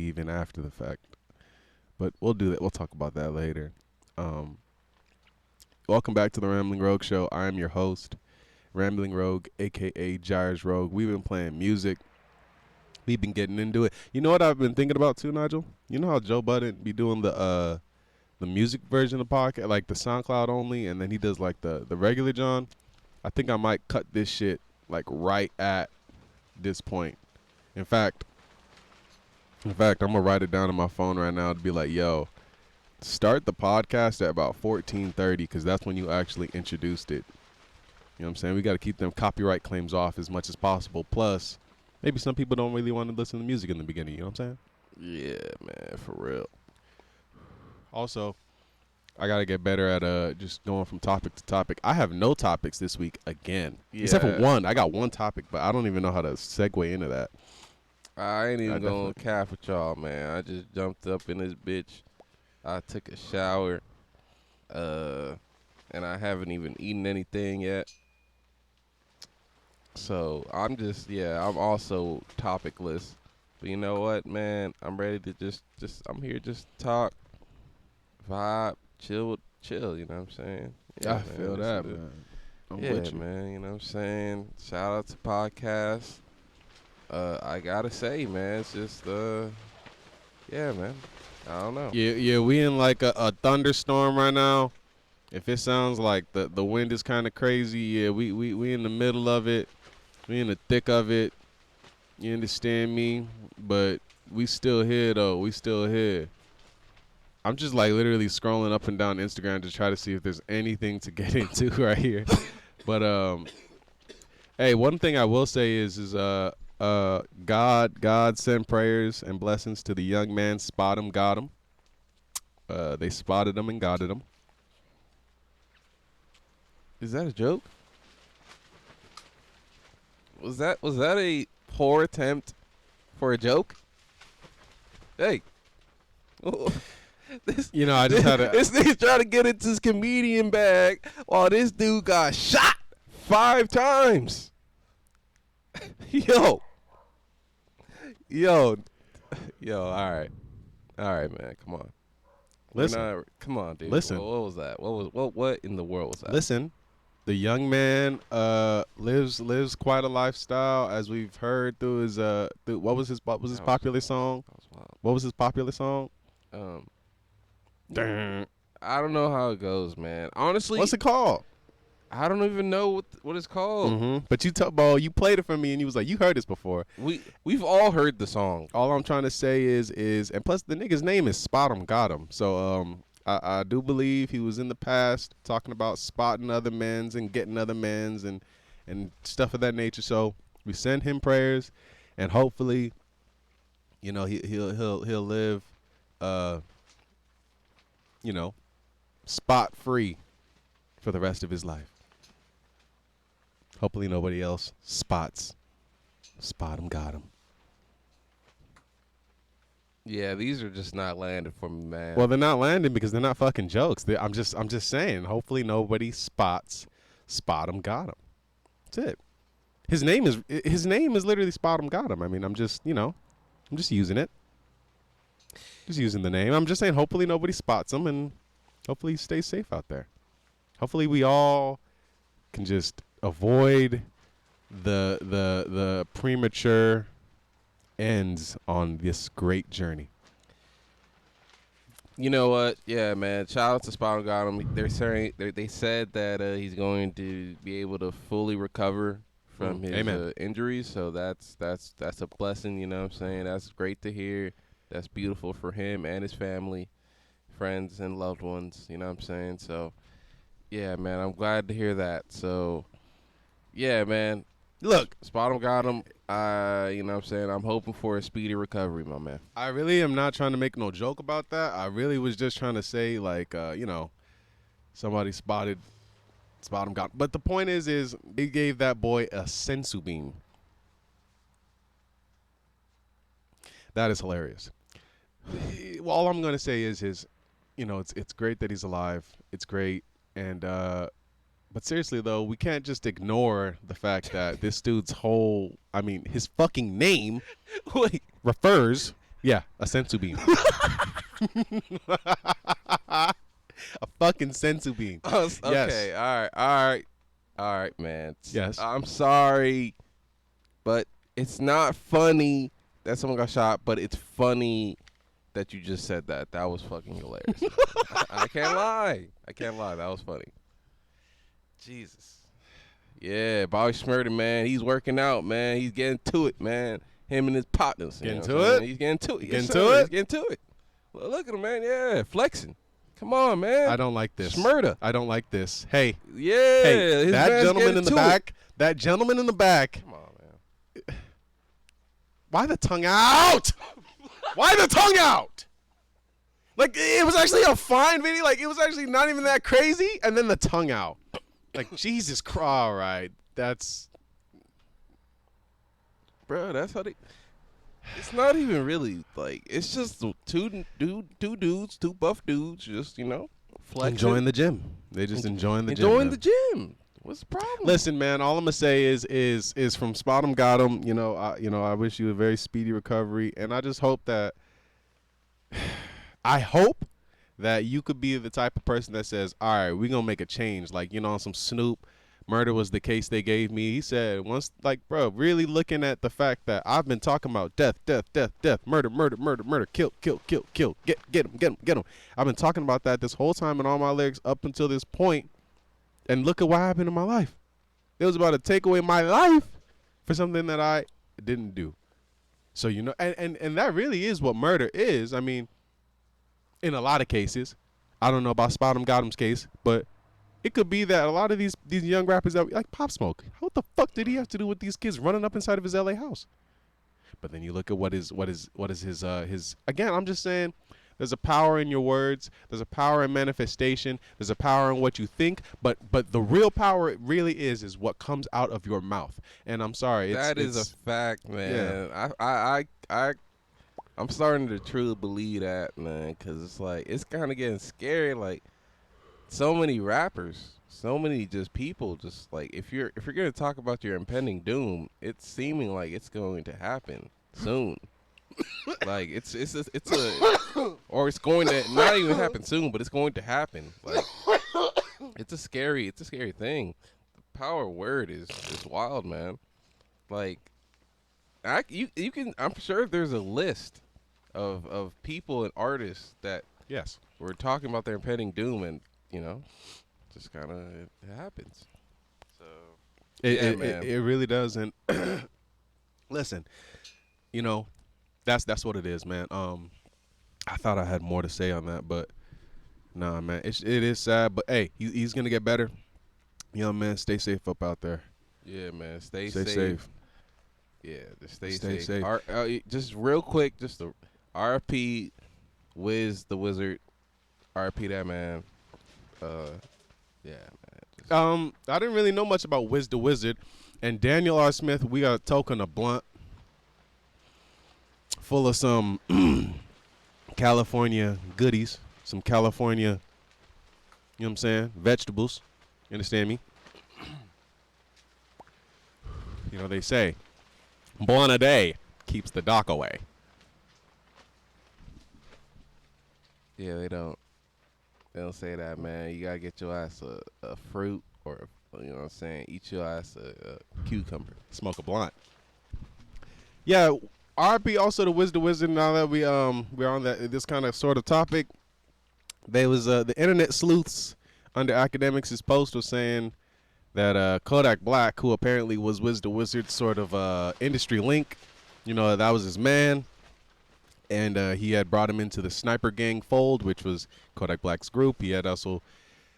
even after the fact. But we'll do that. We'll talk about that later. Welcome back to the Rambling Rowgh Show. I am your host, Rambling Rowgh, a.k.a. Gyres Rowgh. We've been playing music. We've been getting into it. You know what I've been thinking about too, Nigel? You know how Joe Budden be doing the music version of the podcast, like the SoundCloud only, and then he does like the regular John? I think I might cut this shit like right at this point. In fact, I'm going to write it down on my phone right now to be like, yo, start the podcast at about 14:30 because that's when you actually introduced it. You know what I'm saying? We got to keep them copyright claims off as much as possible. Plus, maybe some people don't really want to listen to music in the beginning. You know what I'm saying? Yeah, man, for real. Also, I got to get better at just going from topic to topic. I have no topics this week again. Yeah. Except for one. I got one topic, but I don't even know how to segue into that. I ain't even going to cap with y'all, man. I just jumped up in this bitch. I took a shower, and I haven't even eaten anything yet. So I'm I'm also topicless. But you know what, man? I'm ready to I'm here just to talk, vibe, chill, you know what I'm saying? Yeah, I feel that, man. I'm with you. Man, you know what I'm saying? Shout out to podcasts. I gotta say, man, it's just, yeah, man. I don't know. Yeah, we in like a thunderstorm right now. If it sounds like the wind is kind of crazy, yeah, we in the middle of it. We in the thick of it. You understand me? But we still here, though. We still here. I'm just like literally scrolling up and down Instagram to try to see if there's anything to get into right here. But hey, one thing I will say is God send prayers and blessings to the young man Spottem Gottem. They spotted him and got him. Is that a joke? Was that a poor attempt for a joke? Hey. I just had a... This nigga's trying to get into his comedian bag while this dude got shot 5 times. Yo, all right, man, come on. Listen, come on, dude. Listen, what was that? What in the world was that? Listen, the young man lives quite a lifestyle, as we've heard through his what was his popular song? What was his popular song? I don't know how it goes, man. Honestly, what's it called? I don't even know what it's called. Mm-hmm. But you played it for me, and you was like, you heard this before. We've all heard the song. All I'm trying to say is, and plus the nigga's name is Spottem Gottem. So I do believe he was in the past talking about spotting other men's and getting other men's and stuff of that nature. So we send him prayers, and hopefully, he'll live, spot free for the rest of his life. Hopefully nobody else spots Spottem Gottem. Yeah, these are just not landing for me, man. Well, they're not landing because they're not fucking jokes. I'm just saying. Hopefully nobody spots Spottem Gottem. That's it. His name is literally Spottem Gottem. I mean, I'm just using it. Just using the name. I'm just saying. Hopefully nobody spots him, and hopefully he stays safe out there. Hopefully we all can just avoid the premature ends on this great journey. You know what? Yeah, man. Shout out to Spottem Gottem. They're saying they said that he's going to be able to fully recover from his injuries. So that's a blessing. You know what I'm saying? That's great to hear. That's beautiful for him and his family, friends, and loved ones. You know what I'm saying? So, yeah, man. I'm glad to hear that. So, yeah, man. Look, Spottem Gottem. You know what I'm saying? I'm hoping for a speedy recovery, my man. I really am not trying to make no joke about that. I really was just trying to say, like, somebody Spottem Gottem. But the point is they gave that boy a sensu bean. That is hilarious. Well, all I'm going to say is it's great that he's alive. It's great. And, but seriously, though, we can't just ignore the fact that this dude's his fucking name refers Yeah, a sensu bean. A fucking sensu bean. Okay, Yes. all right, man. Yes. I'm sorry, but it's not funny that someone got shot, but it's funny that you just said that. That was fucking hilarious. I can't lie. That was funny. Jesus. Yeah, Bobby Shmurda, man. He's working out, man. He's getting to it, man. Him and his partners. Getting to it? He's getting to it. Getting to it? He's getting to it. Look at him, man. Yeah, flexing. Come on, man. I don't like this. Shmurda. I don't like this. Hey. Yeah. Hey, that gentleman in the back. That gentleman in the back. Come on, man. Why the tongue out? Why the tongue out? Like, it was actually a fine video. Like, it was actually not even that crazy. And then the tongue out. Like, Jesus Christ. All right. That's. Bro, that's how they. It's not even really, like, it's just two dudes, two buff dudes, just, flexing. Enjoying the gym. They just enjoying the gym. Enjoying the gym. What's the problem? Listen, man, all I'm gonna say is from Spottem Gottem, I wish you a very speedy recovery, and I just hope that you could be the type of person that says, all right, we're gonna make a change. Like, on some Snoop, murder was the case they gave me. He said, once, like, bro, really looking at the fact that I've been talking about death, murder, kill, get him. I've been talking about that this whole time in all my lyrics up until this point. And look at what happened in my life. It was about to take away my life for something that I didn't do. So, and that really is what murder is. I mean, in a lot of cases, I don't know about Spottem Gottem's case, but it could be that a lot of these young rappers that like Pop Smoke, what the fuck did he have to do with these kids running up inside of his LA house? But then you look at what is his again, I'm just saying, there's a power in your words. There's a power in manifestation. There's a power in what you think. But the real power it really is what comes out of your mouth. And I'm sorry. That is a fact, man. Yeah. I'm starting to truly believe that, man, because it's like, it's kind of getting scary. Like, so many rappers, so many just people, just like, if you're going to talk about your impending doom, it's seeming like it's going to happen soon. Like, it's or it's going to not even happen soon, but it's going to happen. Like, it's a scary thing. The power word is wild, man. Like, you can, I'm sure there's a list of people and artists that were talking about their impending doom, and just kind of it happens. So it really does. And listen, That's what it is, man. I thought I had more to say on that, but nah, man. It is sad, but hey, he's gonna get better. Man, stay safe up out there. Yeah, man. Stay safe. Yeah, just stay safe. Just real quick, just the RP Wiz the Wizard. RP that man. Yeah, man. I didn't really know much about Wiz the Wizard, and Daniel R. Smith. We got a token of blunt full of some California goodies, some California, you know what I'm saying, vegetables. You understand me? They say, blunt a day keeps the doc away. Yeah, they don't say that, man. You gotta get your ass a fruit, or you know what I'm saying, eat your ass a cucumber, smoke a blunt. Yeah. RP also the Wiz the Wizard. Now that we're on this kind of sort of topic, there was the internet sleuths under Academics' post was saying that Kodak Black, who apparently was Wiz the Wizard's sort of industry link, that was his man, and he had brought him into the Sniper Gang fold, which was Kodak Black's group. He had also,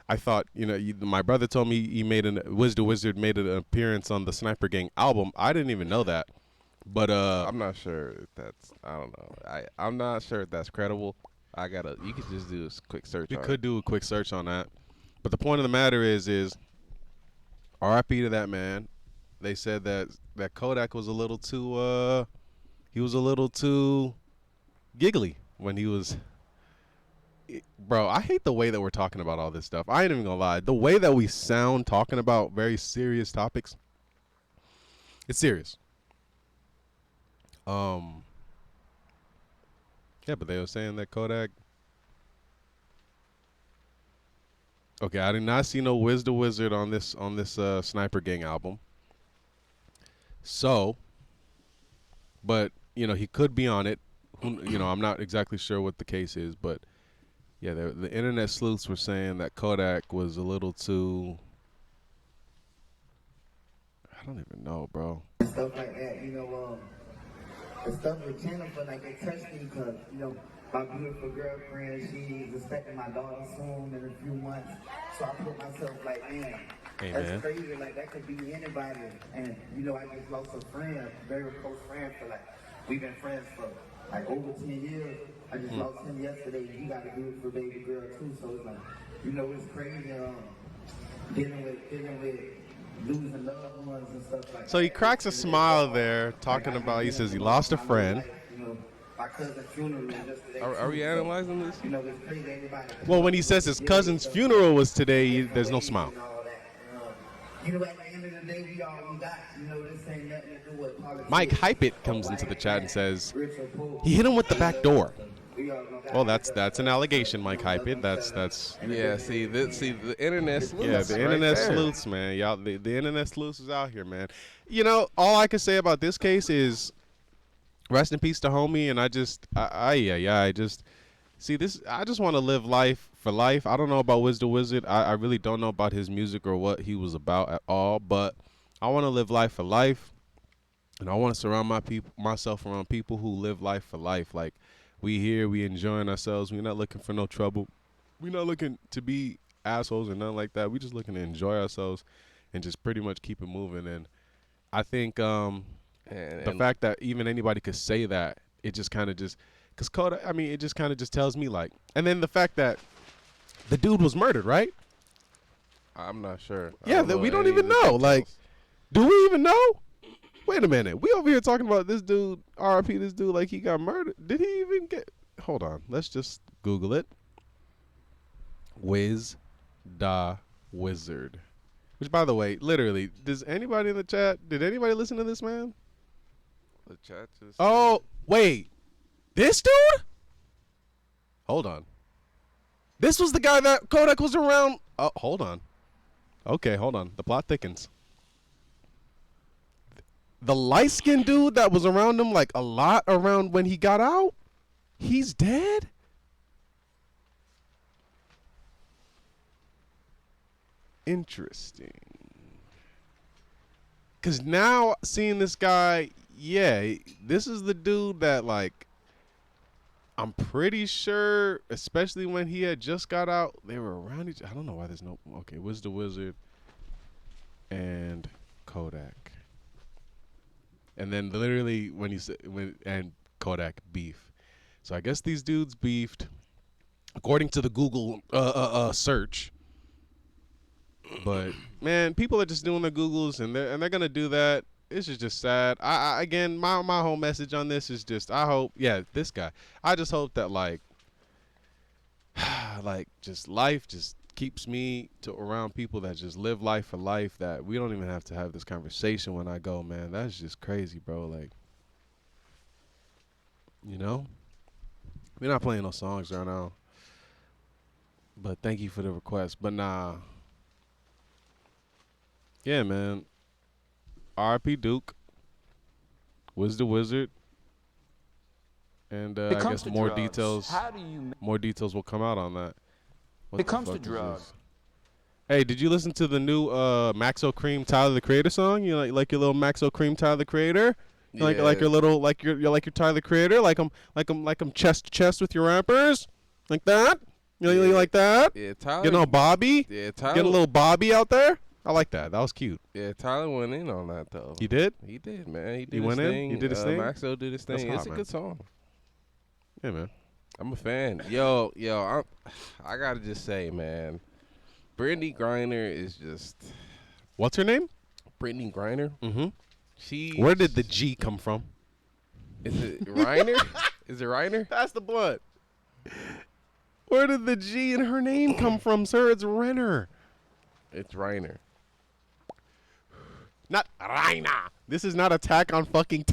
I thought, my brother told me Wiz the Wizard made an appearance on the Sniper Gang album. I didn't even know that. But I'm not sure if that's, I don't know. I'm not sure if that's credible. You could just do a quick search. You could do a quick search on that. But the point of the matter is RIP to that man. They said that Kodak was a little too giggly when he was. Bro, I hate the way that we're talking about all this stuff. I ain't even gonna lie. The way that we sound talking about very serious topics, it's serious. Yeah, but they were saying that Kodak. Okay, I did not see no Wiz the Wizard on this Sniper Gang album. So, but he could be on it. I'm not exactly sure what the case is, but yeah, the internet sleuths were saying that Kodak was a little too. I don't even know, bro. Stuff like that, the stuff with Jennifer, like it touched me because, my beautiful girlfriend, she's expecting my daughter soon in a few months. So I put myself like, man, that's crazy. Like that could be anybody. And I just lost a friend, a very close friend for we've been friends for like over 10 years. I just lost him yesterday. You got to do it for baby girl too. So it's like, it's crazy dealing with losing loved ones and stuff like that. So he cracks a smile there, talking about, he says he lost a friend. My cousin's funeral was yesterday. Are we analyzing this? It's crazy. Well, when he says his cousin's funeral was today, there's no smile. At the end of the day, we all we got. This ain't nothing to do with politics. Mike Hype It comes into the chat and says he hit him with the back door. Well, that's an allegation, Mike Hype It. That's yeah. See the internet sleuths. Yeah, the internet sleuths, man. Y'all, the internet sleuths is out here, man. All I can say about this case is rest in peace to homie, and I just see this. I just want to live life for life. I don't know about Wiz the Wizard. I really don't know about his music or what he was about at all, but I want to live life for life, and I want to surround myself around people who live life for life. Like, we here, we enjoying ourselves. We're not looking for no trouble. We're not looking to be assholes or nothing like that. We're just looking to enjoy ourselves and just pretty much keep it moving. And I think the fact that even anybody could say that, it just kind of just, because Kodak, it just kind of just tells me like, and then the fact that the dude was murdered, right? I'm not sure. Yeah, we don't even know. Like, do we even know? Wait a minute. We over here talking about this dude, RIP, this dude, like he got murdered. Did he even get... Hold on. Let's just Google it. Wiz da Wizard. Which, by the way, literally, did anybody listen to this, man? The chat just... Oh, wait. This dude? Hold on. This was the guy that Kodak was around... Oh, hold on. Okay, hold on. The plot thickens. The light-skinned dude that was around him, like, a lot around when he got out, he's dead? Interesting. Because now, seeing this guy, yeah, this is the dude that, like, I'm pretty sure, especially when he had just got out, they were around each other. I don't know why there's no... Okay, Wiz the Wizard and Kodak. And then literally and Kodak beef. So I guess these dudes beefed, according to the Google search. But man, people are just doing their Googles and they're gonna do that. It's just sad. I again, my whole message on this is just I hope, this guy. I just hope that like just life just keeps me around people that just live life for life, that we don't even have to have this conversation when I go, man. That's just crazy, bro. Like, we're not playing no songs right now, but thank you for the request. But nah, yeah, man. R.I.P. Duke, Wiz the Wizard, and I guess more details. More details will come out on that. It comes to drugs. Hey, did you listen to the new Maxo Kream Tyler the Creator song? You like your little Maxo Kream Tyler the Creator? Yeah. Like your little your Tyler the Creator? Like I'm chest to chest with your rappers? Like that? You like that? Yeah, Tyler. Getting all Bobby? Yeah, Tyler. Getting a little Bobby out there? I like that. That was cute. Yeah, Tyler went in on that though. He did? He did, man. He did he his went thing. in? He did his thing? Maxo did his thing. It's a good song. Yeah, man. I'm a fan. Yo, I gotta just say, man, Brittany Griner is just... What's her name? Brittany Griner. Mm-hmm. Where did the G come from? Is it Reiner? Is it Reiner? That's the blood. Where did the G in her name come from, sir? It's Renner. It's Reiner. Not Reiner. This is not Attack on fucking...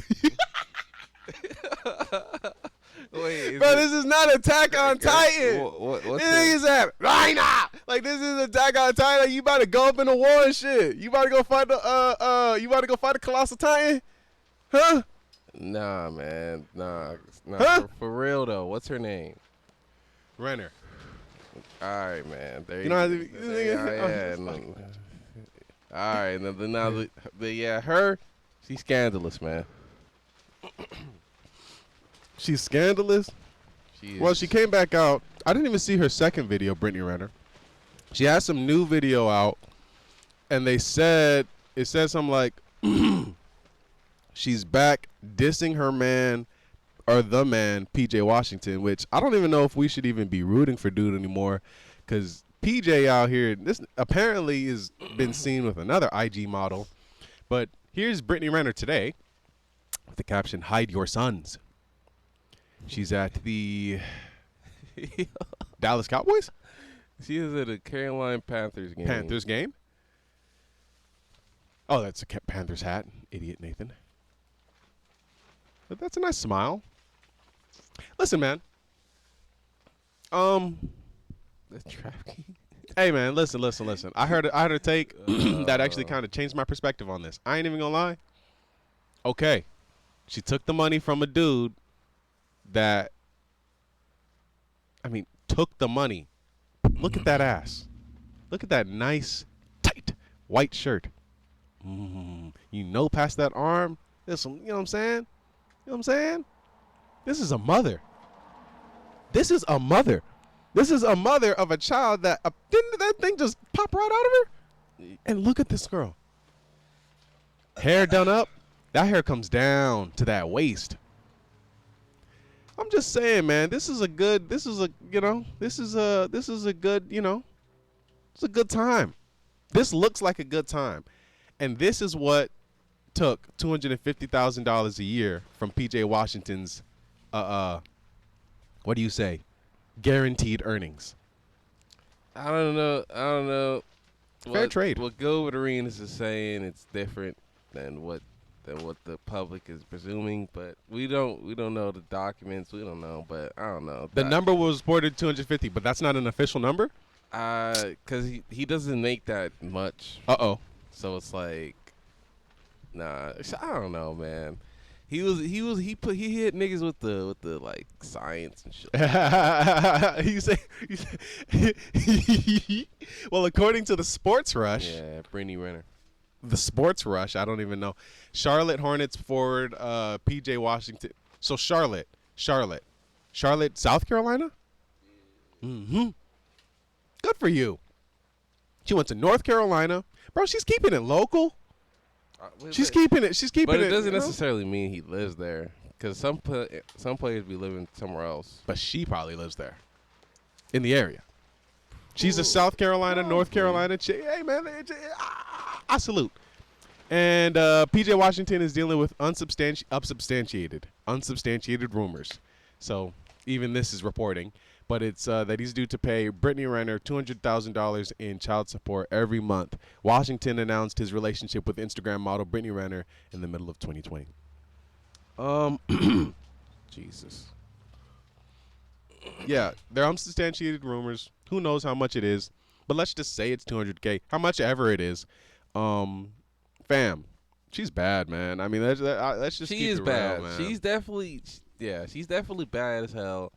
Wait, bro, this is not Attack on Titan. What's this is that Rhina. Like this is Attack on Titan. Like, you about to go up in the war and shit. You about to go fight the You about to go fight the Colossal Titan? Huh? Nah, man. Nah. Huh? For real though. What's her name? Renner. All right, man. There You know how all right, now her, she's scandalous, man. She's scandalous. Well, she came back out. I didn't even see her second video, Brittany Rhenner. She has some new video out, and it said something like she's back dissing her man or the man, PJ Washington, which I don't even know if we should even be rooting for dude anymore, because PJ out here, this apparently has been seen with another IG model. But here's Brittany Rhenner today with the caption, "Hide your sons." She's at the Dallas Cowboys? She is at a Carolina Panthers game. Panthers game? Oh, that's a Panthers hat. Idiot Nathan. But that's a nice smile. Listen, man. The trafficking. Hey, man, listen. I heard a take that actually kind of changed my perspective on this. I ain't even gonna lie. Okay. She took the money from a dude that, took the money. Look at that ass. Look at that nice, tight, white shirt. Past that arm, there's some, you know what I'm saying? You know what I'm saying? This is a mother. This is a mother. This is a mother of a child that, didn't that thing just pop right out of her? And look at this girl. Hair done up. That hair comes down to that waist. I'm just saying, man, it's a good time. This looks like a good time. And this is what took $250,000 a year from PJ Washington's, what do you say, guaranteed earnings. I don't know. Fair trade. What Gilbert Arenas is saying, it's different than what the public is presuming, but we don't know the documents. We don't know, but I don't know. The number was reported 250, but that's not an official number? Because he doesn't make that much. Uh-oh. So it's like, nah, I don't know, man. He hit niggas with the like science and shit. You say well, according to the Sports Rush. Yeah, Brittany Rhenner. The Sports Rush, I don't even know. Charlotte Hornets forward PJ Washington. So Charlotte, South Carolina? Mm-hmm. Good for you. She went to North Carolina. Bro, she's keeping it local. She's keeping it. But it doesn't necessarily mean he lives there, because some players be living somewhere else. But she probably lives there, in the area. She's a South Carolina, North Carolina chick. Hey, man, I salute. And PJ Washington is dealing with unsubstantiated rumors. So even this is reporting. But it's that he's due to pay Brittany Rhenner $200,000 in child support every month. Washington announced his relationship with Instagram model Brittany Rhenner in the middle of 2020. Jesus. Yeah, they're unsubstantiated rumors. Who knows how much it is? But let's just say it's $200K. How much ever it is. Fam, she's bad, man. I mean, let's just keep it bad. real, man. She's definitely bad as hell.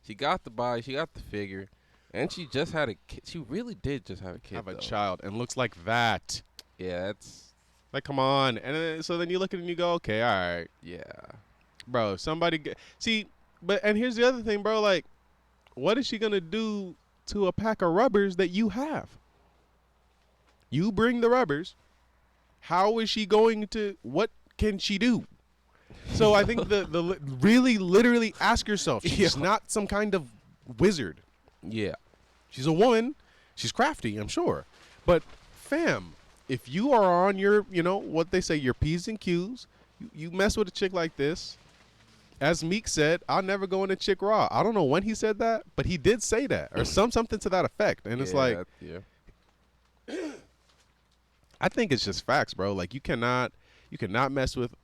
She got the body, she got the figure, and she just had a kid. She really did just have a kid. Have a child, and looks like that. Yeah, that's like, come on. And so then you look at it and you go, okay, all right, yeah, bro. And here's the other thing, bro. Like, what is she gonna do to a pack of rubbers that you have? You bring the rubbers. How is she going to? What can she do? So I think the really literally ask yourself. She's not some kind of wizard. Yeah. She's a woman. She's crafty, I'm sure. But fam, if you are on your, what they say, your P's and Q's, you mess with a chick like this. As Meek said, I'll never go in a chick raw. I don't know when he said that, but he did say that or something to that effect. And it's like, I think it's just facts, bro. Like you cannot mess with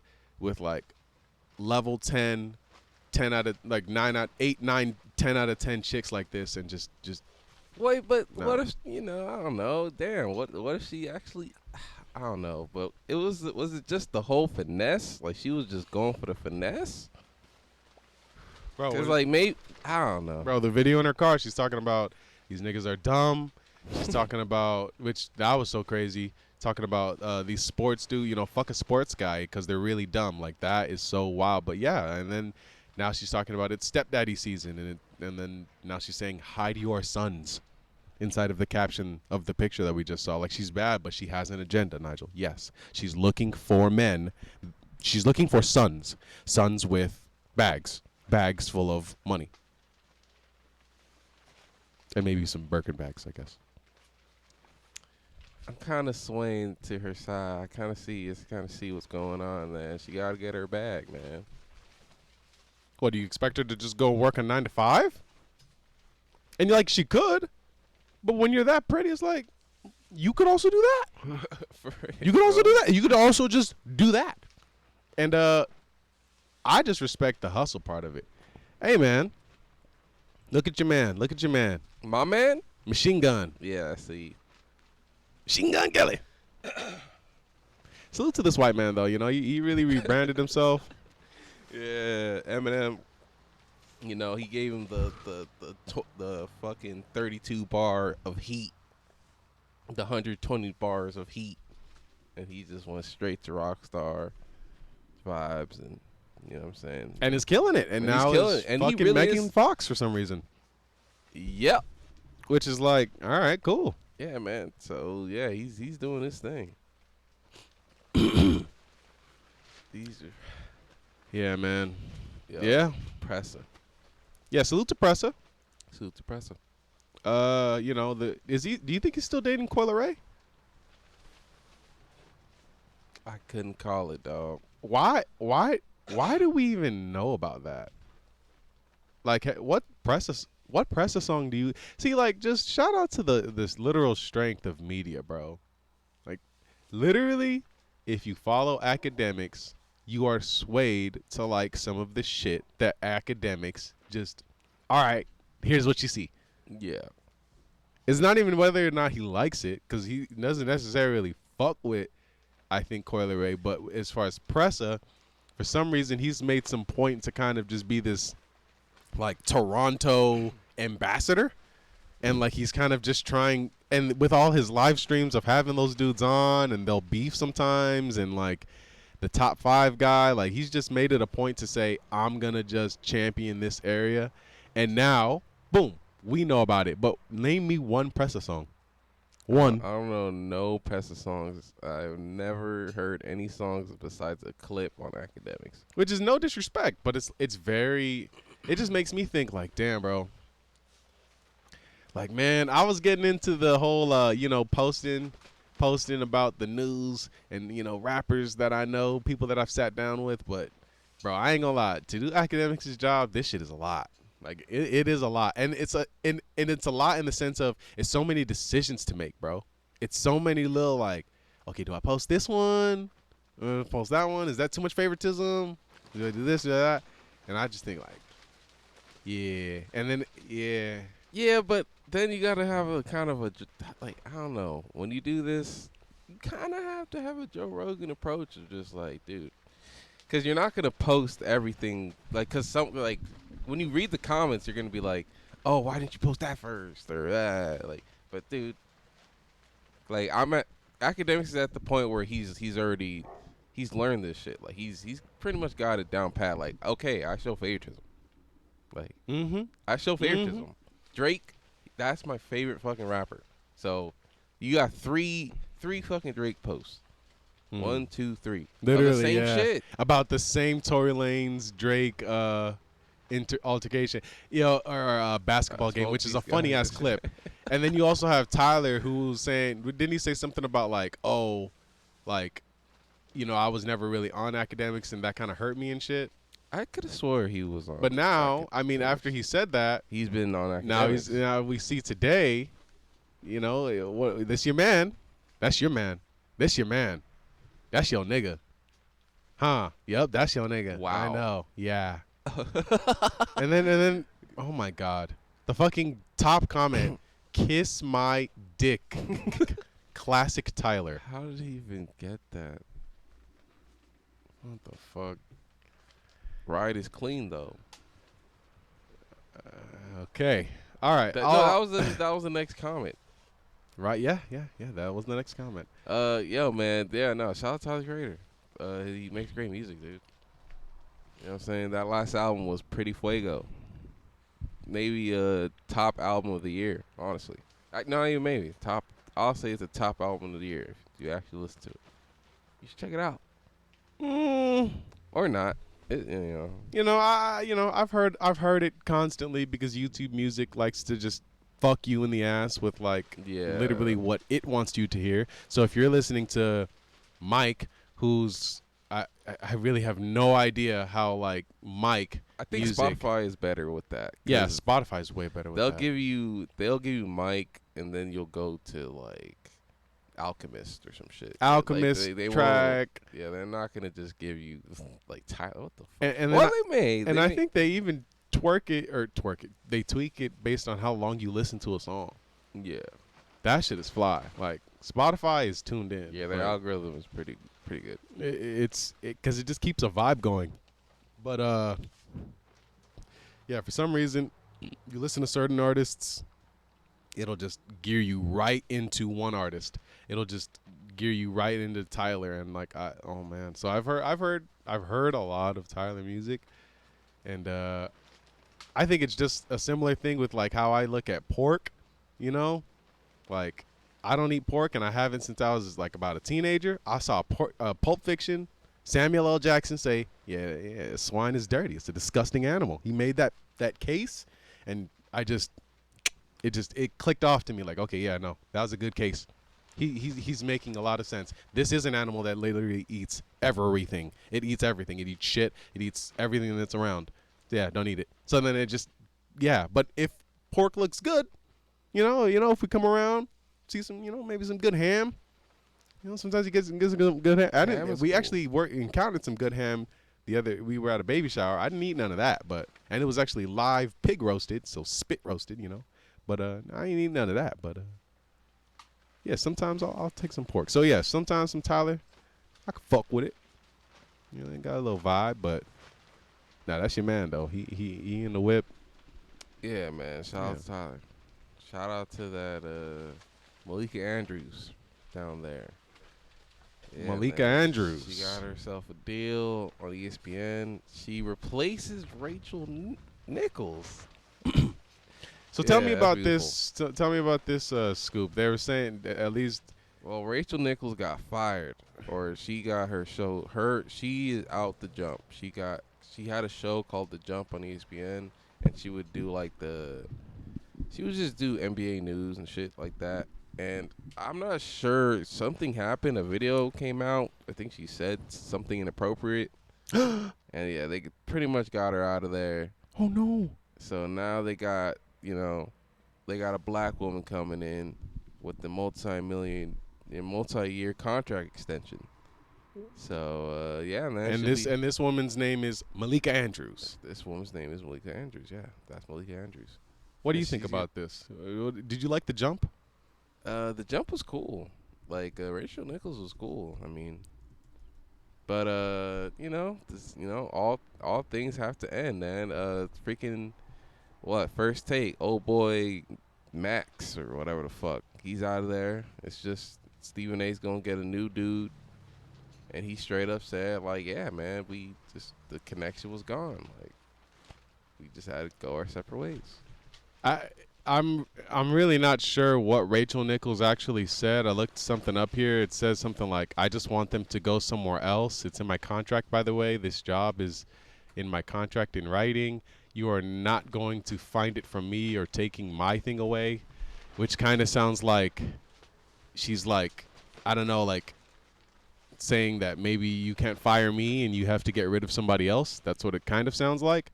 like level 10 10 out of like 9 out 8 9 10 out of 10 chicks like this and just wait, but no. what if I don't know. Damn, what if she actually? I don't know, but was it just the whole finesse? Like she was just going for the finesse. Bro, Cause like maybe I don't know. Bro, the video in her car, she's talking about these niggas are dumb. She's talking about, which that was so crazy. Talking about these sports dude, fuck a sports guy because they're really dumb. Like that is so wild. But yeah, and then now she's talking about it's stepdaddy season, and then now she's saying hide your sons inside of the caption of the picture that we just saw. Like she's bad, but she has an agenda, Nigel. Yes, she's looking for men. She's looking for sons with bags full of money, and maybe some Birkin bags, I guess. I'm kind of swaying to her side. I kind of see what's going on, man. She gotta get her bag, man. What, do you expect her to just go work a 9 to 5? And like she could, but when you're that pretty, it's like you could also do that. You could also do that. You could also just do that. And I just respect the hustle part of it. Hey man, look at your man. Look at your man. My man? Machine Gun. Yeah, I see. Machine Gun Kelly. Salute to this white man, though. He really rebranded himself. Yeah, Eminem. He gave him the fucking 32 bar of heat, the 120 bars of heat, and he just went straight to Rockstar vibes, and you know what I'm saying. And is killing it, and now killing is it. And fucking he really Megan Fox for some reason. Yep. Which is like, all right, cool. Yeah, man. So yeah, he's doing his thing. These are. Yeah, man. Yo, Yeah. Presser. Yeah, salute to Pressa. Salute to Presser. Do you think he's still dating Coyle Ray? I couldn't call it, dog. Why do we even know about that? Like, what Pressa song do you see? Like, just shout out to this literal strength of media, bro. Like, literally, if you follow academics, you are swayed to like some of the shit that academics just, all right, here's what you see. Yeah. It's not even whether or not he likes it, because he doesn't necessarily fuck with, I think, Coyle Ray. But as far as Pressa, for some reason, he's made some point to kind of just be this, like, Toronto ambassador. And, like, he's kind of just trying, and with all his live streams of having those dudes on, and they'll beef sometimes, and, like, the top 5 guy, like, he's just made it a point to say, I'm going to just champion this area. And now, boom, we know about it. But name me one Pressa song. One. I don't know no Pressa songs. I've never heard any songs besides a clip on academics. Which is no disrespect, but it's very, it just makes me think like, damn, bro. Like, man, I was getting into the whole, posting about the news and, rappers that I know, people that I've sat down with. But, bro, I ain't gonna lie. To do academics' job, this shit is a lot. Like, it is a lot. And it's a lot in the sense of it's so many decisions to make, bro. It's so many little, like, okay, do I post this one? Post that one? Is that too much favoritism? Do I do this or that? And I just think, like, yeah. And then, yeah. Yeah, but then you got to have a kind of a, like, I don't know. When you do this, you kind of have to have a Joe Rogan approach of just like, dude. Because you're not going to post everything. Like, because when you read the comments, you're going to be like, oh, why didn't you post that first? Or that. Like, but, dude, like, academics is at the point where he's learned this shit. Like, he's pretty much got it down pat. Like, okay, I show favoritism. Like, I show favoritism. Mm-hmm. Drake, that's my favorite fucking rapper. So you got three fucking Drake posts. 1, 2, 3. Literally, the same shit. About the same Tory Lanez Drake altercation, or a basketball game, which is a funny ass clip. And then you also have Tyler who's saying, didn't he say something about like, oh, like, I was never really on academics and that kind of hurt me and shit. I could have swore he was on. But now, I mean, after he said that, he's been on academics. Now we see today, this your man. That's your man. This your man. That's your nigga. Huh. Yep, that's your nigga. Wow. I know. Yeah. and then, oh my God, the fucking top comment, kiss my dick. Classic Tyler. How did he even get that? What the fuck? Ride is clean though. Okay. All right. No, that was the next comment. Right. Yeah. That was the next comment. Yo, man. Yeah, no. Shout out to Tyler Creator. He makes great music, dude. You know what I'm saying? That last album was pretty fuego. Maybe a top album of the year, honestly. Not even maybe. I'll say it's a top album of the year if you actually listen to it. You should check it out. Or not. I've heard it constantly because YouTube Music likes to just fuck you in the ass with literally what it wants you to hear. So if you're listening to Mike, who's I really have no idea how Mike. I think music, Spotify is better with that. Yeah, Spotify is way better with that. They'll give you Mike, and then you'll go to Alchemist or some shit. Alchemist they track. Yeah, they're not gonna just give you Tyler. What the fuck? And they made. And I think they even twerk it. They tweak it based on how long you listen to a song. Yeah, that shit is fly. Spotify is tuned in. Yeah, their algorithm is pretty good. It's because it just keeps a vibe going. But yeah, for some reason, you listen to certain artists, it'll just gear you right into one artist. It'll just gear you right into Tyler, and oh man. So I've heard a lot of Tyler music, and I think it's just a similar thing with how I look at pork. I don't eat pork, and I haven't since I was about a teenager. I saw Pulp Fiction. Samuel L. Jackson say, yeah, swine is dirty. It's a disgusting animal. He made that case, and it clicked off to me okay, yeah, no, that was a good case. He's making a lot of sense. This is an animal that literally eats everything. It eats everything. It eats shit. It eats everything that's around. Yeah, don't eat it. So then it just, yeah. But if pork looks good, if we come around, see some, maybe some good ham. Sometimes you get some good ham. We actually encountered some good ham we were at a baby shower. I didn't eat none of that, and it was actually live pig roasted, so spit roasted, But I ain't eat none of that. But yeah, sometimes I'll take some pork. So yeah, sometimes some Tyler, I can fuck with it. It got a little vibe, but nah, that's your man though. He in the whip. Yeah, man. Shout out to Tyler. Shout out to that Malika Andrews down there. Yeah, Malika Andrews. She got herself a deal on ESPN. She replaces Rachel Nichols. So tell me about this. Tell me about this scoop. They were saying that at least. Well, Rachel Nichols got fired, or she got her show. She is out the jump. She had a show called The Jump on ESPN, and she would do she would just do NBA news and shit like that. And I'm not sure, something happened. A video came out. I think she said something inappropriate. And yeah, they pretty much got her out of there. Oh no. So now they got a black woman coming in with the multi-year contract extension. So yeah, man. And this woman's name is Malika Andrews. This woman's name is Malika Andrews. Yeah, that's Malika Andrews. What do you think about this? Did you like The Jump? The Jump was cool. Rachel Nichols was cool. I mean, but all things have to end, man. Freaking First Take, old boy Max or whatever the fuck, he's out of there. It's just Stephen A's gonna get a new dude, and he straight up said yeah, man, the connection was gone. We just had to go our separate ways. I'm really not sure what Rachel Nichols actually said. I looked something up here. It says something like, I just want them to go somewhere else. It's in my contract, by the way. This job is in my contract in writing. You are not going to find it from me or taking my thing away, which kind of sounds like she's I don't know, saying that maybe you can't fire me and you have to get rid of somebody else. That's what it kind of sounds like.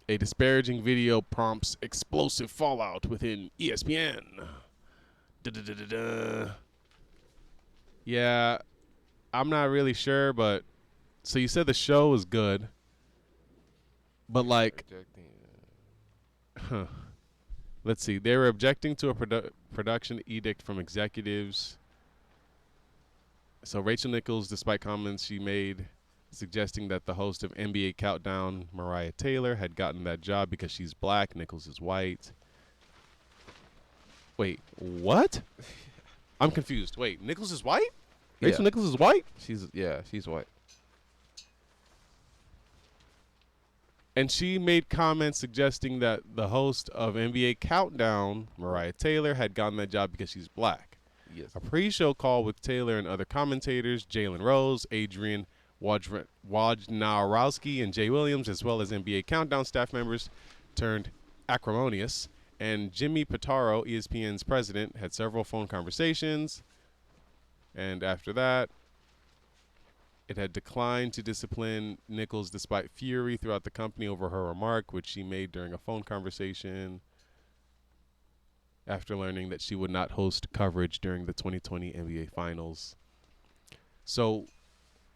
A disparaging video prompts explosive fallout within ESPN. Yeah, I'm not really sure, but so you said the show was good. But like, let's see. They were objecting to a production edict from executives. So Rachel Nichols, despite comments she made suggesting that the host of NBA Countdown, Mariah Taylor, had gotten that job because she's black, Nichols is white. Wait, what? I'm confused. Wait, Nichols is white? Rachel Nichols is white? She's white. And she made comments suggesting that the host of NBA Countdown, Mariah Taylor, had gotten that job because she's black. Yes. A pre-show call with Taylor and other commentators, Jalen Rose, Adrian Wojnarowski, and Jay Williams, as well as NBA Countdown staff members, turned acrimonious. And Jimmy Pitaro, ESPN's president, had several phone conversations. And after that, it had declined to discipline Nichols despite fury throughout the company over her remark, which she made during a phone conversation after learning that she would not host coverage during the 2020 NBA Finals. So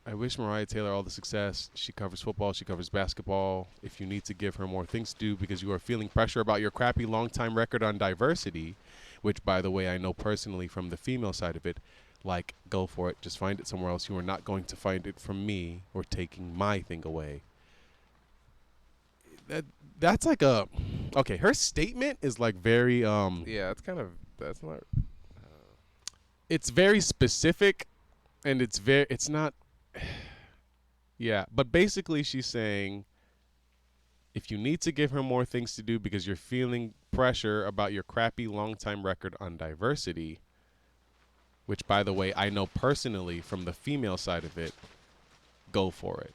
I wish Mariah Taylor all the success. She covers football. She covers basketball. If you need to give her more things to do because you are feeling pressure about your crappy long-time record on diversity, which, by the way, I know personally from the female side of it, like, go for it. Just find it somewhere else. You are not going to find it from me or taking my thing away. That's like a... Okay, her statement is like very... Yeah, that's not... It's very specific, and it's not... Yeah, but basically she's saying if you need to give her more things to do because you're feeling pressure about your crappy long-time record on diversity, which, by the way, I know personally from the female side of it, go for it.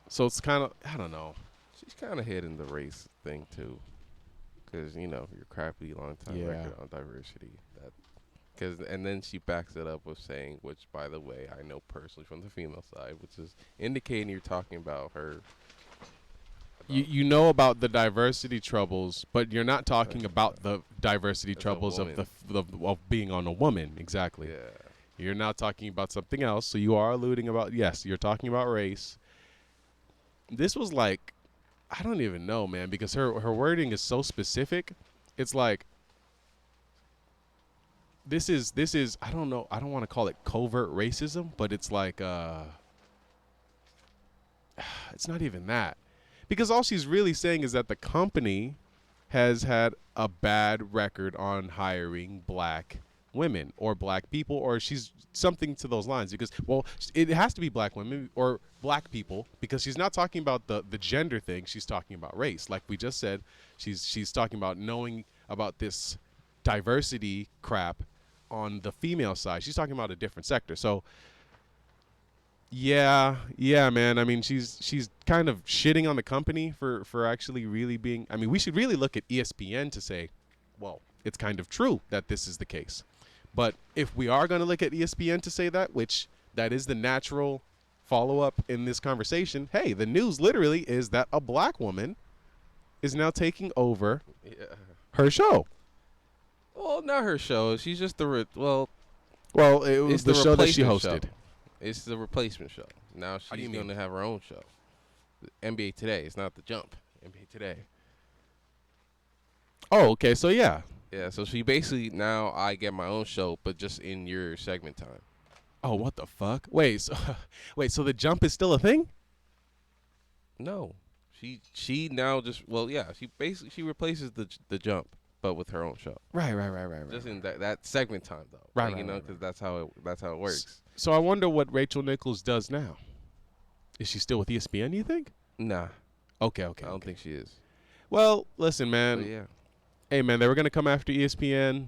So it's kind of, I don't know. She's kind of hitting the race thing, too. Because, your crappy long-time record on diversity. And then she backs it up with saying, which, by the way, I know personally from the female side, which is indicating you're talking about her. You know about the diversity troubles, but you're not talking about the diversity troubles of of being on a woman. Exactly. Yeah. You're not talking about something else. So you are alluding about, yes, you're talking about race. This was like, I don't even know, man, because her wording is so specific. It's like, this is I don't know, I don't want to call it covert racism, but it's like it's not even that. Because all she's really saying is that the company has had a bad record on hiring black women or black people, or she's something to those lines. Because, well, it has to be black women or black people, because she's not talking about the gender thing. She's talking about race. Like we just said, she's talking about knowing about this diversity crap on the female side. She's talking about a different sector. So, yeah, man. I mean, she's kind of shitting on the company for actually really being. I mean, we should really look at ESPN to say, well, it's kind of true that this is the case. But if we are going to look at ESPN to say that, which that is the natural follow-up in this conversation, hey, the news literally is that a black woman is now taking over her show. Well, not her show. She's just the Well, it was the show that she hosted. It's the replacement show. Now she's going to have her own show. NBA Today. It's not The Jump. NBA Today. Oh, okay. So, yeah. Yeah, so she basically, now I get my own show, but just in your segment time. Oh, what the fuck? Wait, so The Jump is still a thing? No. She now just, she replaces the Jump, but with her own show. Right. Just in that segment time, though. Right. Because that's how it works. So I wonder what Rachel Nichols does now. Is she still with ESPN, you think? Nah. Okay. I don't think she is. Well, listen, man. But yeah. Hey, man, they were going to come after ESPN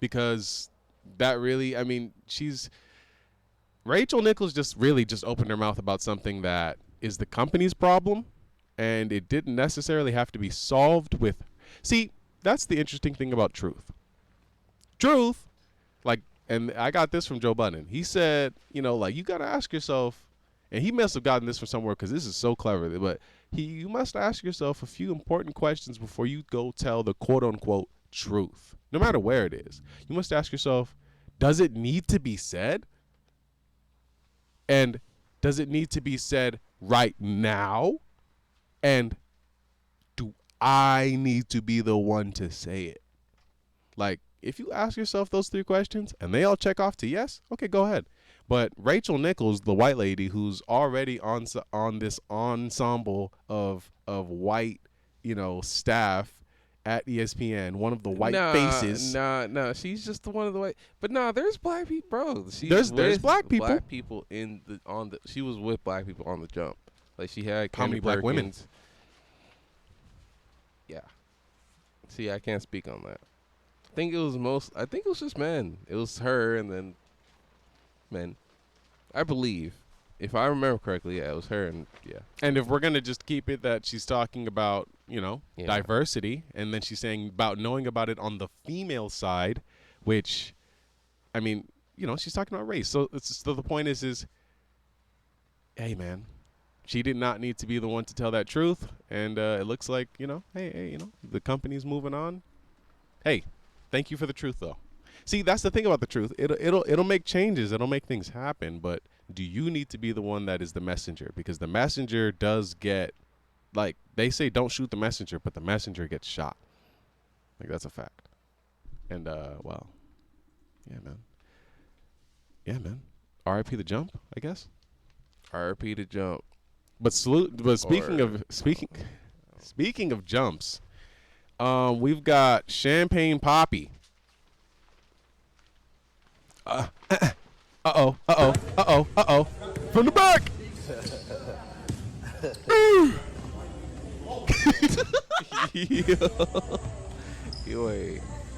because that really, I mean, Rachel Nichols just opened her mouth about something that is the company's problem, and it didn't necessarily have to be solved with. See, that's the interesting thing about truth. Truth, and I got this from Joe Budden. He said, you got to ask yourself, and he must have gotten this from somewhere because this is so clever, but you must ask yourself a few important questions before you go tell the quote-unquote truth, no matter where it is. You must ask yourself, does it need to be said? And does it need to be said right now? And do I need to be the one to say it? Like, if you ask yourself those 3 questions and they all check off to yes, okay, go ahead. But Rachel Nichols, the white lady who's already on this ensemble of white, staff at ESPN, one of the white faces. Nah. She's just the one of the white. But there's black people, bro. There's black people. Black people she was with black people on the jump. Like she had how many black women? Yeah. See, I can't speak on that. I think it was just men. It was her and then men. I believe. If I remember correctly, yeah, it was her and yeah. And if we're going to just keep it that she's talking about, diversity, and then she's saying about knowing about it on the female side, which, I mean, she's talking about race. So the point is, hey, man, she did not need to be the one to tell that truth. And it looks like, hey, the company's moving on. Hey, thank you for the truth, though. See, that's the thing about the truth. It'll make changes. It'll make things happen. But do you need to be the one that is the messenger? Because the messenger does get, like, they say don't shoot the messenger, but the messenger gets shot. Like, that's a fact. And, well, yeah, man. Yeah, man. R.I.P. the jump, I guess. R.I.P. the jump. But speaking of jumps, we've got Champagne Poppy. Uh-oh. From the back.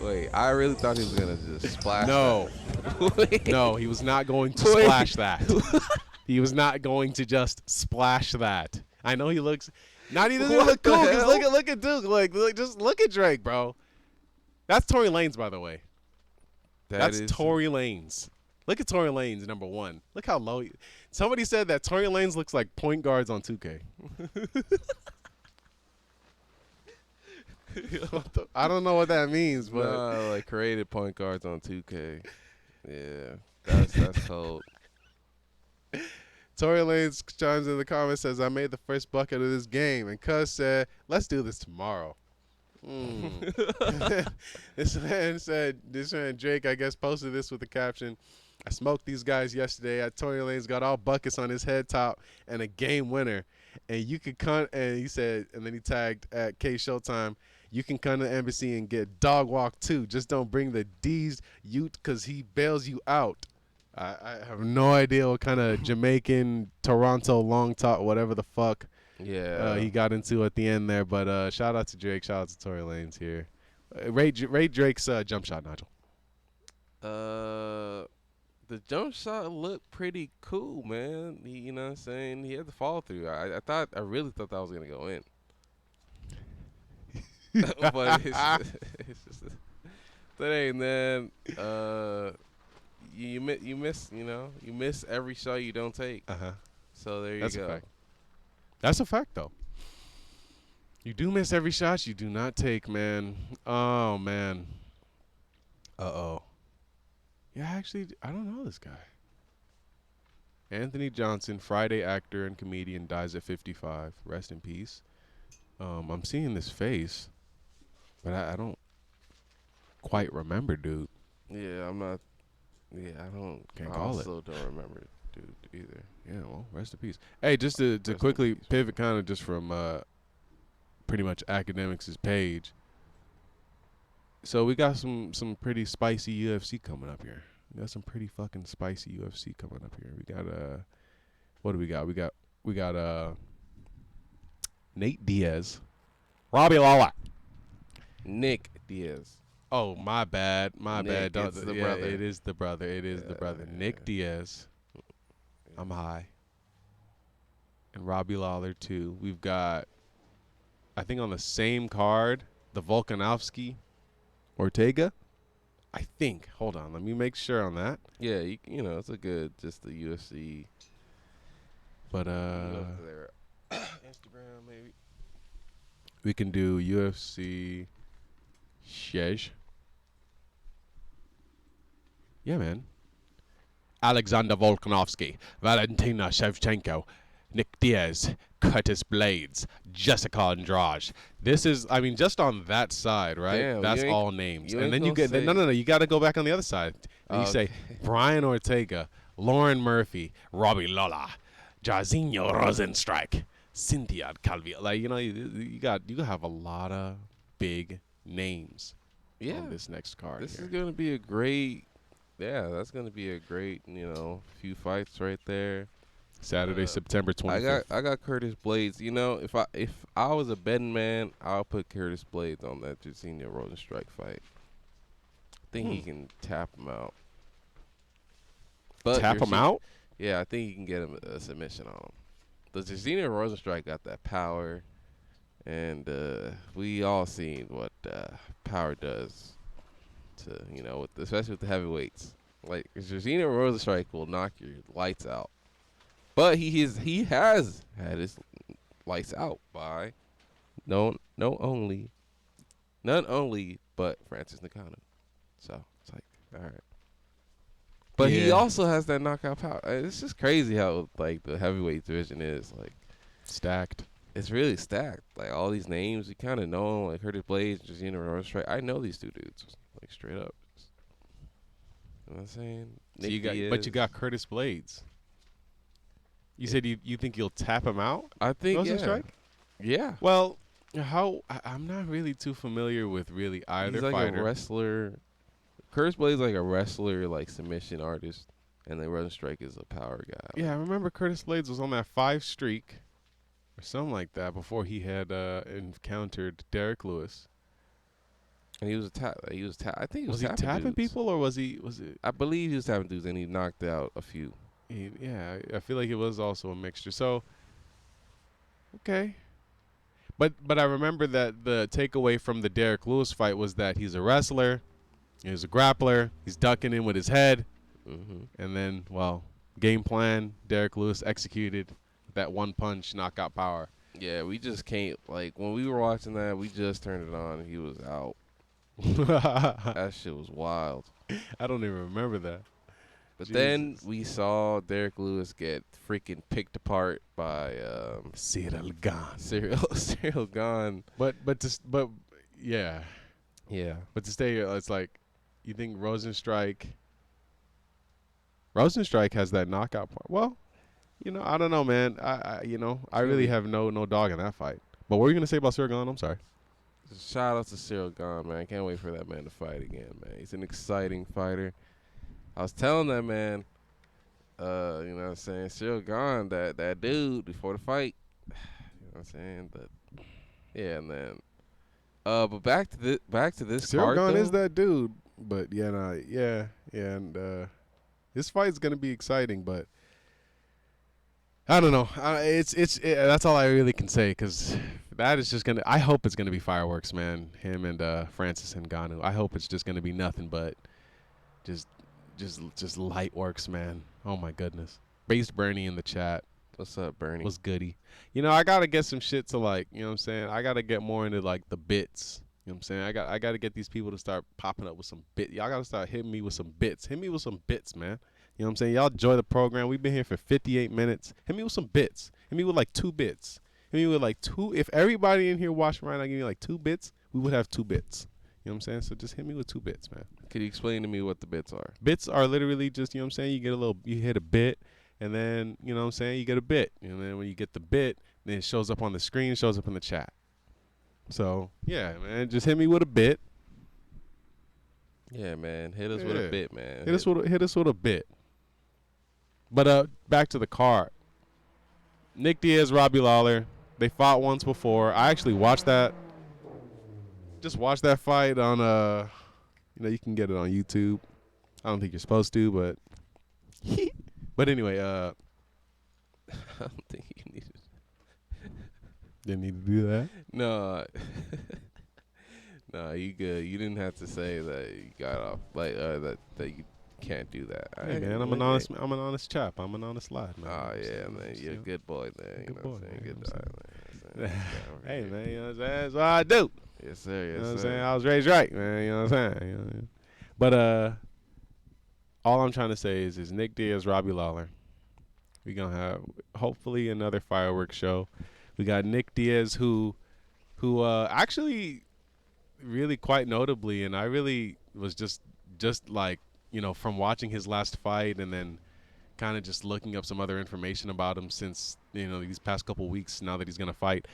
Wait. I really thought he was going to just splash that. No, he was not going to splash that. He was not going to just splash that. I know he looks not even look cool. Look at Duke. Just look at Drake, bro. That's Tory Lanez, by the way. That's Tory Lanez. Look at Tory Lanez, number 1. Look how low. Somebody said that Tory Lanez looks like point guards on 2K. I don't know what that means, but like created point guards on 2K. Yeah, that's cold. Tory Lanez chimes in the comments, says, I made the first bucket of this game. And Cuz said, let's do this tomorrow. This man Drake, I guess, posted this with the caption, I smoked these guys yesterday. Tory Lanez got all buckets on his head top and a game winner. And you could and he said, and then he tagged at K Showtime, you can come to the embassy and get dog walk too. Just don't bring the D's because he bails you out. I have no idea what kind of Jamaican Toronto long talk, whatever the fuck he got into at the end there. But shout out to Drake. Shout out to Tory Lanez here. Rate Drake's jump shot, Nigel. The jump shot looked pretty cool, man. You know what I'm saying? He had the follow through. I really thought that was going to go in. But it's just hey, man. You miss every shot you don't take. So there you go. That's a fact. That's a fact, though. You do miss every shot you do not take, man. Oh, man. Uh-oh. Yeah, actually, I don't know this guy. Anthony Johnson, Friday actor and comedian, dies at 55. Rest in peace. I'm seeing this face, but I don't quite remember, dude. Yeah, I'm not. Yeah, I don't. Can't call it. I still don't remember it, dude, either. Yeah, well, rest in peace. Hey, just to quickly pivot kind of just from pretty much academics' page. So we got some pretty spicy UFC coming up here. We got some pretty fucking spicy UFC coming up here. We got what do we got? We got Nate Diaz, Robbie Lawler, Nick Diaz. Oh, my bad. Nick, it's the brother. It is the brother. The brother. Nick Diaz. I'm high. And Robbie Lawler too. We've got, I think on the same card, the Volkanovski Ortega. I think. Hold on. Let me make sure on that. Yeah, you know, it's a good, just the UFC. But Instagram maybe. We can do UFC Shej. Yeah, man. Alexander Volkanovski, Valentina Shevchenko, Nick Diaz, Curtis Blades, Jessica Andrade. This is, I mean, just on that side, right? Damn, That's all names. And then you gonna get, say- no, you got to go back on the other side. And you say Brian Ortega, Lauren Murphy, Robbie Lawler, Jairzinho Rosenstrike, Cynthia Calvi. Like, you know, you have a lot of big names on this next card. This is going to be a great, that's going to be a great, few fights right there. Saturday, September 25th. I got Curtis Blades. You know, if I was a betting man, I'll put Curtis Blades on that Jairzinho Rosenstrike fight. I think he can tap him out. But tap him out? Yeah, I think he can get him a submission on him. The Jairzinho Rosenstrike got that power, and we all seen what power does to, especially with the heavyweights. Like, Jairzinho Rosenstrike will knock your lights out. But he has had his lights out by none only but Francis Ngannou. So it's like, all right. But he also has that knockout power. It's just crazy how like the heavyweight division is like stacked. It's really stacked. Like all these names, you kind of know them, like Curtis Blades, Jairzinho Rosenstrike. I know these two dudes, like straight up. You know what I'm saying? So you got Curtis Blades. You said you think you'll tap him out? I think Rosenstrike? Yeah. Well, I'm not really too familiar with really either He's like fighter. a wrestler. Curtis Blades like a wrestler, like submission artist, and then Rosenstrike is a power guy. Yeah, I remember Curtis Blades was on that 5 streak or something like that before he had encountered Derek Lewis. And he was I think he was he tapping dudes. people or was it? I believe he was tapping dudes, and he knocked out a few. Yeah, I feel like it was also a mixture. So, okay. But I remember that the takeaway from the Derek Lewis fight was that he's a wrestler, he's a grappler, he's ducking in with his head, and then, well, game plan, Derek Lewis executed that one punch knockout power. Yeah, we just can't, like, when we were watching that, we just turned it on, and he was out. That shit was wild. I don't even remember that. But then we saw Derek Lewis get freaking picked apart by Cyril Gane. Cyril Gane. But yeah. But to stay here, it's like, you think Rosenstrike has that knockout part? Well, I don't know, man. I really have no dog in that fight. But what were you gonna say about Cyril Gane? I'm sorry. Shout out to Cyril Gane, man. Can't wait for that man to fight again, man. He's an exciting fighter. I was telling that man, you know what I'm saying, Cyril Gane, that dude before the fight. You know what I'm saying? But yeah, man. But back to this Cyril card, Gane is that dude. But and this fight's gonna be exciting, but I don't know. That's all I really can say, because that is just gonna. I hope it's gonna be fireworks, man. Him and Francis Ngannou. I hope it's just gonna be nothing but just light works, man. Oh my goodness. Base Bernie in the chat. What's up, Bernie? What's goody? I gotta get some shit to, like, you know what I'm saying? I gotta get more into like the bits. You know what I'm saying? I gotta get these people to start popping up with some bit. Y'all gotta start hitting me with some bits. Hit me with some bits, man. You know what I'm saying? Y'all enjoy the program. We've been here for 58 minutes. Hit me with some bits. Hit me with like 2 bits. Hit me with like 2. If everybody in here watching right now give me like 2 bits, we would have 2 bits. You know what I'm saying? So just hit me with 2 bits, man. Could you explain to me what the bits are? Bits are literally just, you know what I'm saying, you hit a bit, and then, you know what I'm saying, you get a bit. And then when you get the bit, then it shows up on the screen, shows up in the chat. So, yeah, man, just hit me with a bit. Yeah, man. Hit us with a bit, man. Hit us with a bit. But back to the card. Nick Diaz, Robbie Lawler. They fought once before. I actually watched that. Just watched that fight on you can get it on YouTube. I don't think you're supposed to, but but anyway, I don't think you need it. Didn't need to do that. No. No, you good. You didn't have to say that you got off like that you can't do that. Hey man, I'm an honest chap. I'm an honest lad, man. Oh yeah, man. You're a good boy there. Good boy, man. Good guy, man. Hey man, you know what I'm saying? That's what I do. Yes, sir. You know what I'm saying? I was raised right, man. You know what I'm saying? But all I'm trying to say is Nick Diaz, Robbie Lawler. We're going to have, hopefully, another fireworks show. We got Nick Diaz, who actually really quite notably, and I really was just like, from watching his last fight and then kind of just looking up some other information about him since, these past couple weeks now that he's going to fight.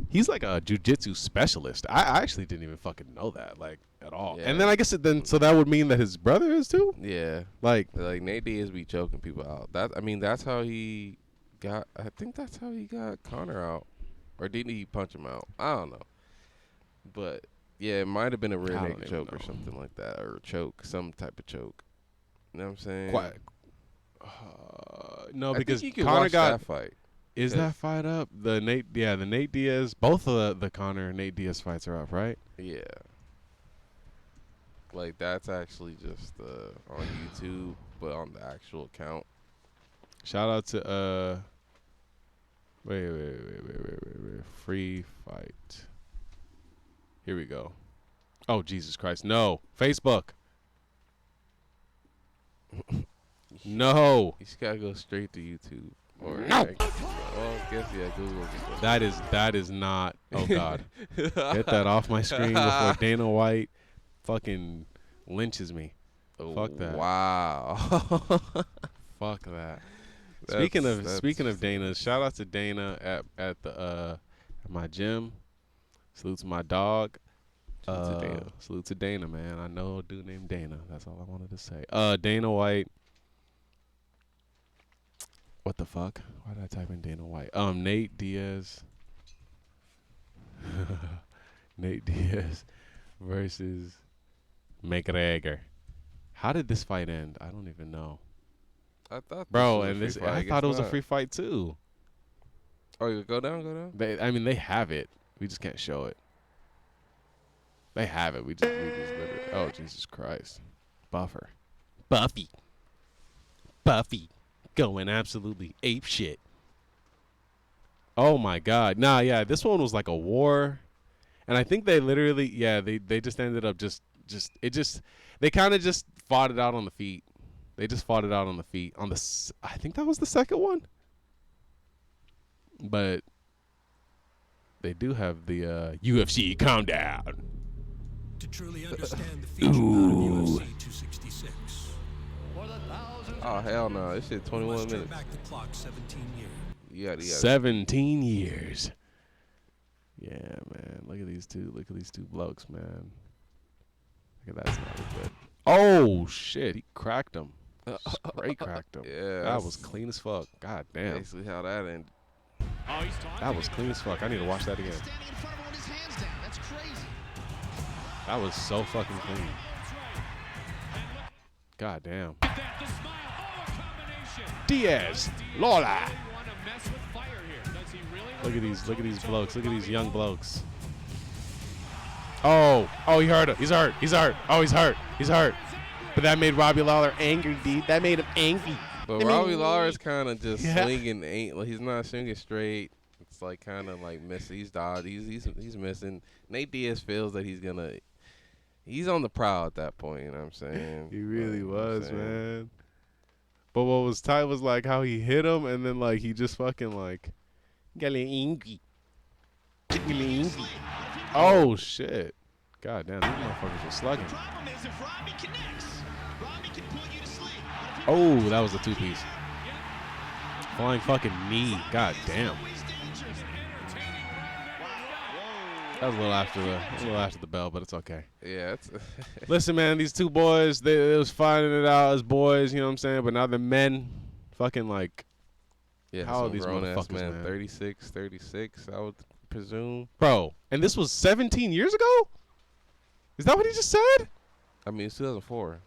He's like a jiu-jitsu specialist. I actually didn't even fucking know that, like, at all. Yeah. And then I guess so that would mean that his brother is too? Yeah. Like Nate Diaz be choking people out. That's how he got, I think that's how he got Conor out. Or didn't he punch him out? I don't know. But, yeah, it might have been a rear naked choke or something like that. Or a choke, some type of choke. You know what I'm saying? Quite. No, because Conor got that fight. Is that fight up? The Nate Diaz, both of the Conor Nate Diaz fights are up, right? Yeah. Like, that's actually just on YouTube, but on the actual account. Shout out to wait. Free fight. Here we go. Oh, Jesus Christ. No. Facebook. No. You just gotta go straight to YouTube. Or no. Google. That is not. Oh God. Get that off my screen before Dana White fucking lynches me. Fuck that. Wow. Fuck that. Speaking of Dana, shout out to Dana at my gym. Salute to my dog. Salute to Dana, man. I know a dude named Dana. That's all I wanted to say. Dana White. What the fuck? Why did I type in Dana White? Nate Diaz. Nate Diaz versus McGregor. How did this fight end? I don't even know. I thought it was a free fight too. Oh, you go down. They have it. We just can't show it. They have it. We just literally. Oh, Jesus Christ. Buffy. Going absolutely ape shit. Oh my God. Nah, yeah, this one was like a war. And I think they literally, they just ended up they kind of just fought it out on the feet. They just fought it out on the feet. I think that was the second one. But they do have the UFC Calm Down. To truly understand the feature of UFC 266. Oh, hell no. This shit 21 minutes. Back the clock 17 years. Yeah. 17 years. Yeah, man. Look at these two blokes, man. Look at that's not good. Oh, shit. He cracked him. Straight cracked him. Yeah. That was clean as fuck. God damn. Basically how that ended. That was clean as fuck. I need to watch that again. That was so fucking clean. God damn. Diaz, Lola. Look at these blokes. Look at these young blokes. Oh, he hurt him. He's hurt. Oh, he's hurt. But that made Robbie Lawler angry, dude. That made him angry. But Robbie Lawler is kind of just swinging. He's not swinging straight. It's like kind of like missing. He's dodged. He's missing. Nate Diaz feels that he's on the prowl at that point. You know what I'm saying? He really was, man. But what was tight was like how he hit him, and then like he just fucking like got a little angry. Oh shit! God damn, these motherfuckers are slugging. Oh, that was a two-piece. Flying fucking knee. God damn. That was a little after the bell, but it's okay. Yeah. Listen, man, these two boys, they was fighting it out as boys, you know what I'm saying? But now they're men. Fucking like, how are these motherfuckers, man? 36, I would presume. Bro, and this was 17 years ago? Is that what he just said? I mean, it's 2004.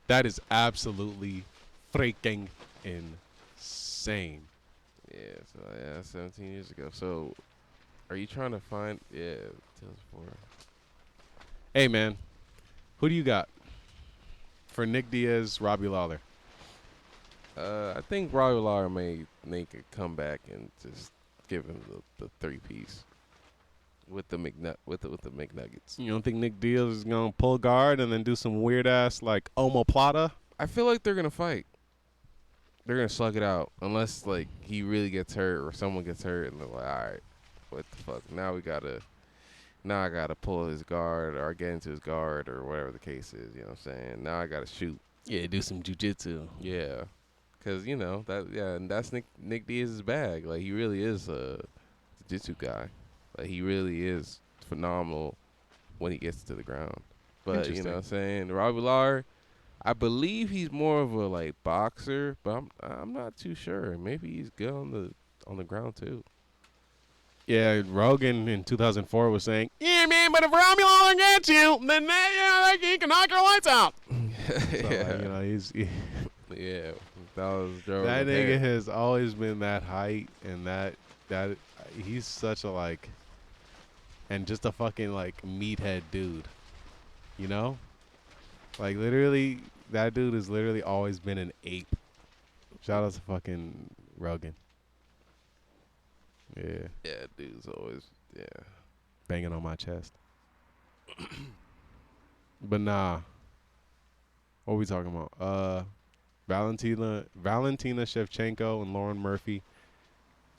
That is absolutely freaking insane. Yeah, 17 years ago. So, are you trying to find? Yeah, 2004. Hey, man, who do you got for Nick Diaz, Robbie Lawler? I think Robbie Lawler may make a comeback and just give him the three-piece with the McNuggets. You don't think Nick Diaz is gonna pull guard and then do some weird ass like omoplata? I feel like they're gonna fight. they're gonna slug it out unless like he really gets hurt or someone gets hurt, and they're like, all right, what the fuck? Now I gotta pull his guard or get into his guard or whatever the case is. You know what I'm saying? Now I gotta shoot. Yeah, do some jujitsu. Yeah, cause you know and that's Nick Diaz's bag. Like he really is a jiu-jitsu guy. Like he really is phenomenal when he gets to the ground. But you know what I'm saying? Robbie Lawler, I believe he's more of a like boxer, but I'm not too sure. Maybe he's good on the ground too. Yeah, Rogan in 2004 was saying, "Yeah, man, but if Robbie Lawler gets you, then he can knock your lights out." So, he's yeah, that was Joe. That nigga has always been that height, and that he's such a like, and just a fucking like meathead dude, you know, like literally that dude has literally always been an ape. Shout out to fucking Rogan. Yeah, dude's always banging on my chest. But nah, what are we talking about? Valentina Shevchenko and Lauren Murphy.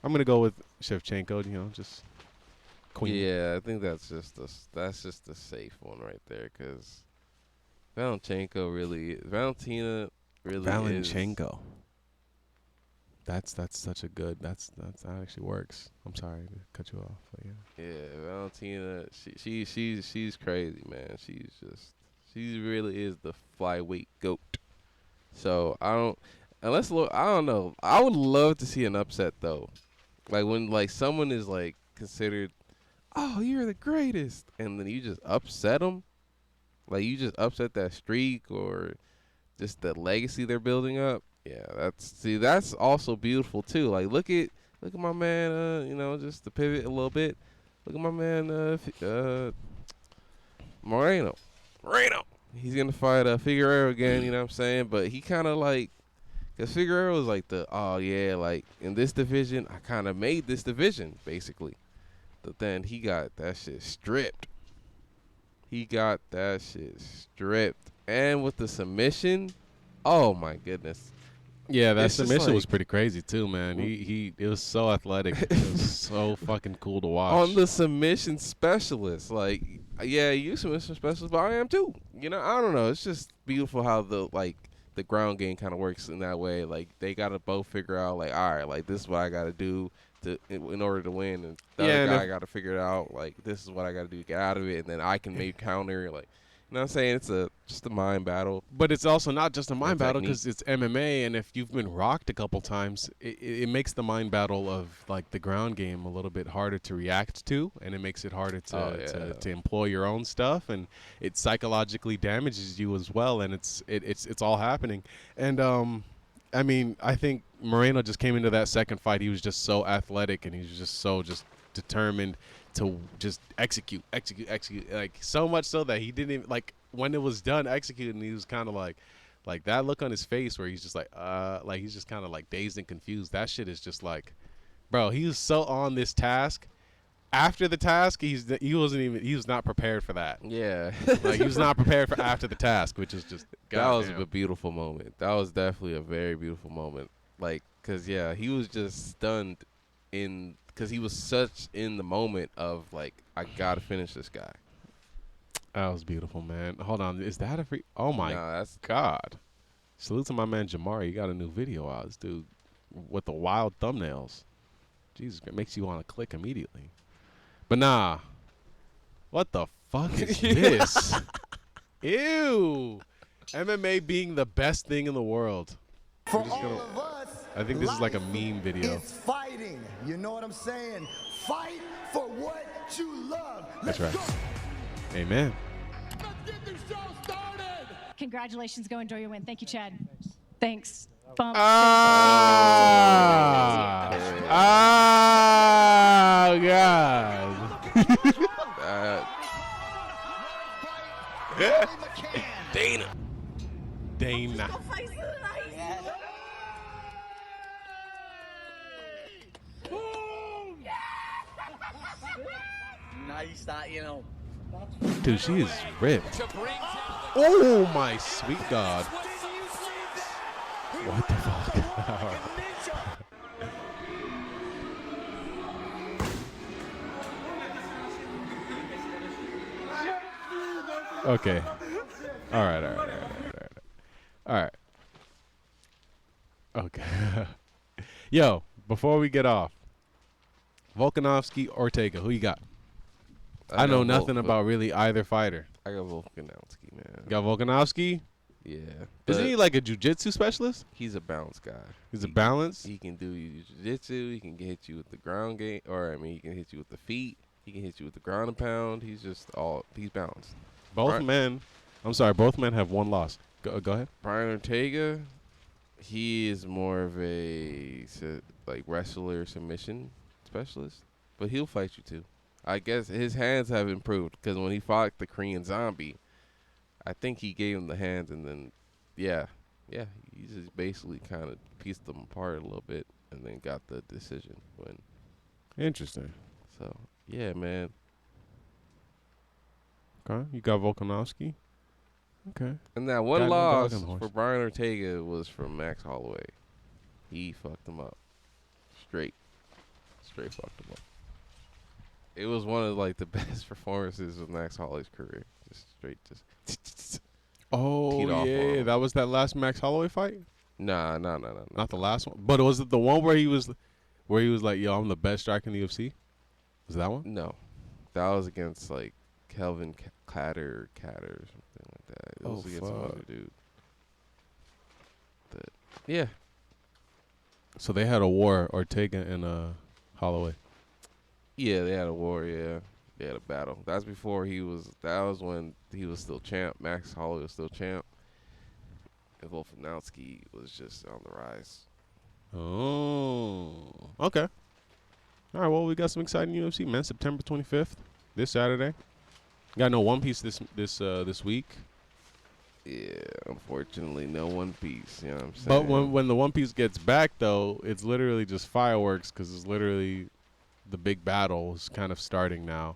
I'm gonna go with Shevchenko. You know, just queen. Yeah, I think that's just a safe one right there, because Valentina really Valenchenko. That's such a good. That actually works. I'm sorry to cut you off. But yeah, Valentina. She's crazy, man. She really is the flyweight goat. So I don't know. I would love to see an upset though, like when like someone is like considered, oh, you're the greatest, and then you just upset them, like you just upset that streak or just the legacy they're building up. Yeah, that's also beautiful too. Like look at my man. Just to pivot a little bit. Look at my man Moreno. He's gonna fight Figueroa again. You know what I'm saying? But he kind of like, cause Figueroa was like like in this division, I kind of made this division basically. But then he got that shit stripped. And with the submission, oh my goodness. Yeah, that submission was pretty crazy too, man. It was so athletic. It was so fucking cool to watch. On the submission specialist, like, yeah, you submission specialist, but I am too. I don't know. It's just beautiful how the ground game kind of works in that way. Like they gotta both figure out, like, all right, like this is what I gotta do in order to win, and the other guy gotta figure it out. Like this is what I gotta do to get out of it, and then I can maybe counter. Like, you know what I'm saying? It's just a mind battle. But it's also not just a mind battle because it's MMA, and if you've been rocked a couple times, it makes the mind battle of like the ground game a little bit harder to react to, and it makes it harder to employ your own stuff, and it psychologically damages you as well, and it's all happening. And I mean, I think Moreno just came into that second fight. He was just so athletic, and he was just so determined to just execute, like so much so that he didn't even, like when it was done executing, he was kind of like that look on his face where he's just like he's just kind of like dazed and confused. That shit is just like, bro, he was so on this task. After the task, he was not prepared for that. Yeah, like he was not prepared for after the task, which is just that was a beautiful moment. That was definitely a very beautiful moment. Like, cause he was just stunned because he was such in the moment of like, I gotta finish this guy. That was beautiful, man. Hold on, is that a free? Oh my God! Salute to my man Jamari. He got a new video out. This dude with the wild thumbnails. Jesus, it makes you want to click immediately. But nah, what the fuck is this? Ew! MMA being the best thing in the world. For all of us, I think this is like a meme video. It's fighting. You know what I'm saying? Fight for what you love. That's right. Amen. Let's get this show started. Congratulations. Go enjoy your win. Thank you, Chad. Thanks. Bump. Oh, God. Dana. Nice that, Dude, she is ripped. Oh, my sweet God. What the fuck? Okay. All right. All right. Okay. Yo, before we get off, Volkanovski, Ortega, who you got? I know nothing about really either fighter. I got Volkanovski, man. You got Volkanovski? Yeah. Isn't he like a jiu-jitsu specialist? He's a balance guy. He's a balance? He can do jiu-jitsu. He can hit you with the ground game. He can hit you with the feet. He can hit you with the ground and pound. He's balanced. Both men have one loss. Go ahead. Brian Ortega, he is more of a wrestler submission specialist, but he'll fight you too. I guess his hands have improved because when he fought the Korean Zombie, I think he gave him the hands and then, he just basically kind of pieced them apart a little bit and then got the decision win. Interesting. So, yeah, man. Okay, you got Volkanovski. Okay. And that one loss for Brian Ortega was from Max Holloway. He fucked him up. Straight fucked him up. It was one of the best performances of Max Holloway's career. Oh yeah, that was that last Max Holloway fight. No. Not the last one, but was it the one where he was like, "Yo, I'm the best striker in the UFC"? Was that one? No, that was against Kelvin Catter or something like that. It was against some other dude. Yeah. So they had a war, Ortega and Holloway. Yeah, they had a war. Yeah, they had a battle. That's before that was when he was still champ. Max Holloway was still champ. And Volkanovski was just on the rise. Oh, okay. All right. Well, we got some exciting UFC, man. September 25th, this Saturday. Got no One Piece this week. Yeah, unfortunately, no One Piece. You know what I'm saying? But when the One Piece gets back, though, it's literally just fireworks because it's literally the big battle is kind of starting now.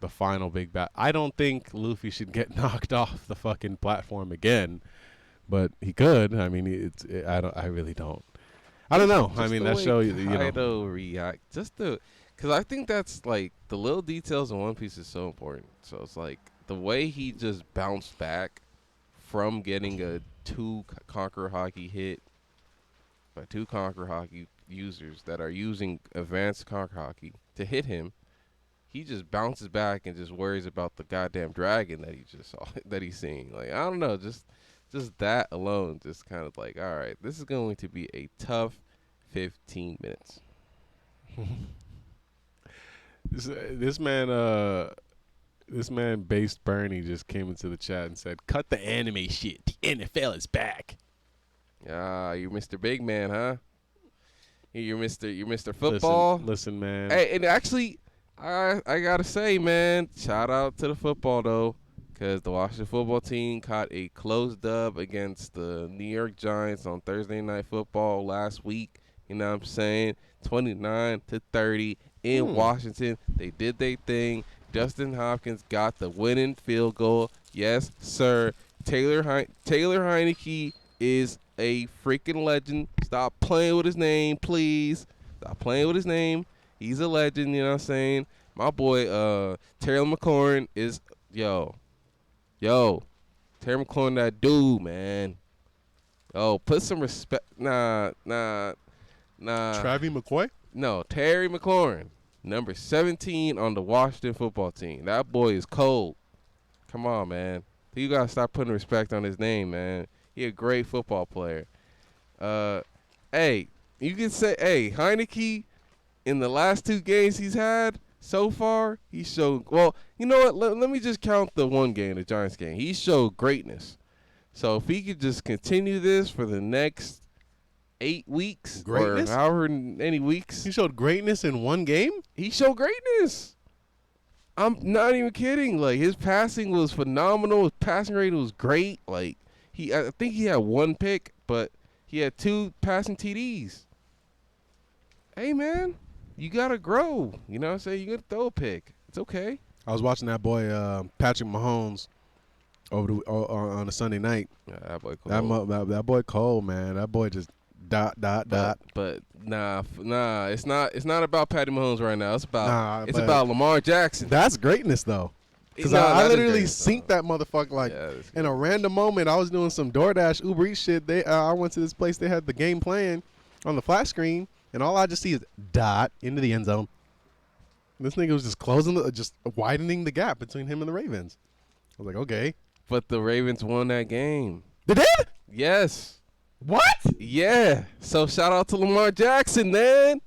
The final big battle. I don't think Luffy should get knocked off the fucking platform again, but he could. I mean, I really don't. I don't know. I mean, that show you know. React because I think that's the little details in One Piece is so important. So it's the way he just bounced back from getting a 2 Conqueror Hockey hit by 2 Conqueror Hockey users that are using advanced Conqueror Hockey to hit him. He just bounces back and just worries about the goddamn dragon that he just saw, that he's seeing. I don't know, just that alone, just kind of all right, this is going to be a tough 15 minutes. This man based Bernie just came into the chat and said, "Cut the anime shit. The NFL is back." You're Mr. Big Man, huh? You're Mr. Football. Listen, man. Hey, and actually, I gotta say, man, shout out to the football though, because the Washington football team caught a close dub against the New York Giants on Thursday Night Football last week. You know what I'm saying? 29-30 in Washington. They did their thing. Justin Hopkins got the winning field goal. Yes, sir. Taylor Heineke is a freaking legend. Stop playing with his name, please. Stop playing with his name. He's a legend, you know what I'm saying? My boy, Terry McLaurin is, yo. Terry McLaurin, that dude, man. Oh, put some respect. Nah. Travie McCoy? No, Terry McLaurin, number 17 on the Washington football team. That boy is cold. Come on, man. You got to start putting respect on his name, man. He a great football player. Hey, you can say, Heineke, in the last 2 games he's had so far, he showed, well, you know what? Let me just count the one game, the Giants game. He showed greatness. So if he could just continue this for the next 8 weeks, greatness? Or however many weeks. He showed greatness in one game? He showed greatness. I'm not even kidding. His passing was phenomenal. His passing rate was great. I think he had 1 pick, but he had 2 passing TDs. Hey, man, you got to grow. You know what I'm saying? You got to throw a pick. It's okay. I was watching that boy Patrick Mahomes on a Sunday night. Yeah, that boy cold. That boy cold, man. That boy just But nah, it's not about Patty Mahomes right now. It's about but about Lamar Jackson. That's greatness though. Because No, I that is literally greatness, synced that motherfucker like in a random moment. I was doing some DoorDash Uber Eats shit. I went to this place. They had the game playing on the flat screen, and all I just see is dot into the end zone. This nigga was just widening the gap between him and the Ravens. I was like, okay. But the Ravens won that game. They did? Yes. What? Yeah. So shout out to Lamar Jackson, man.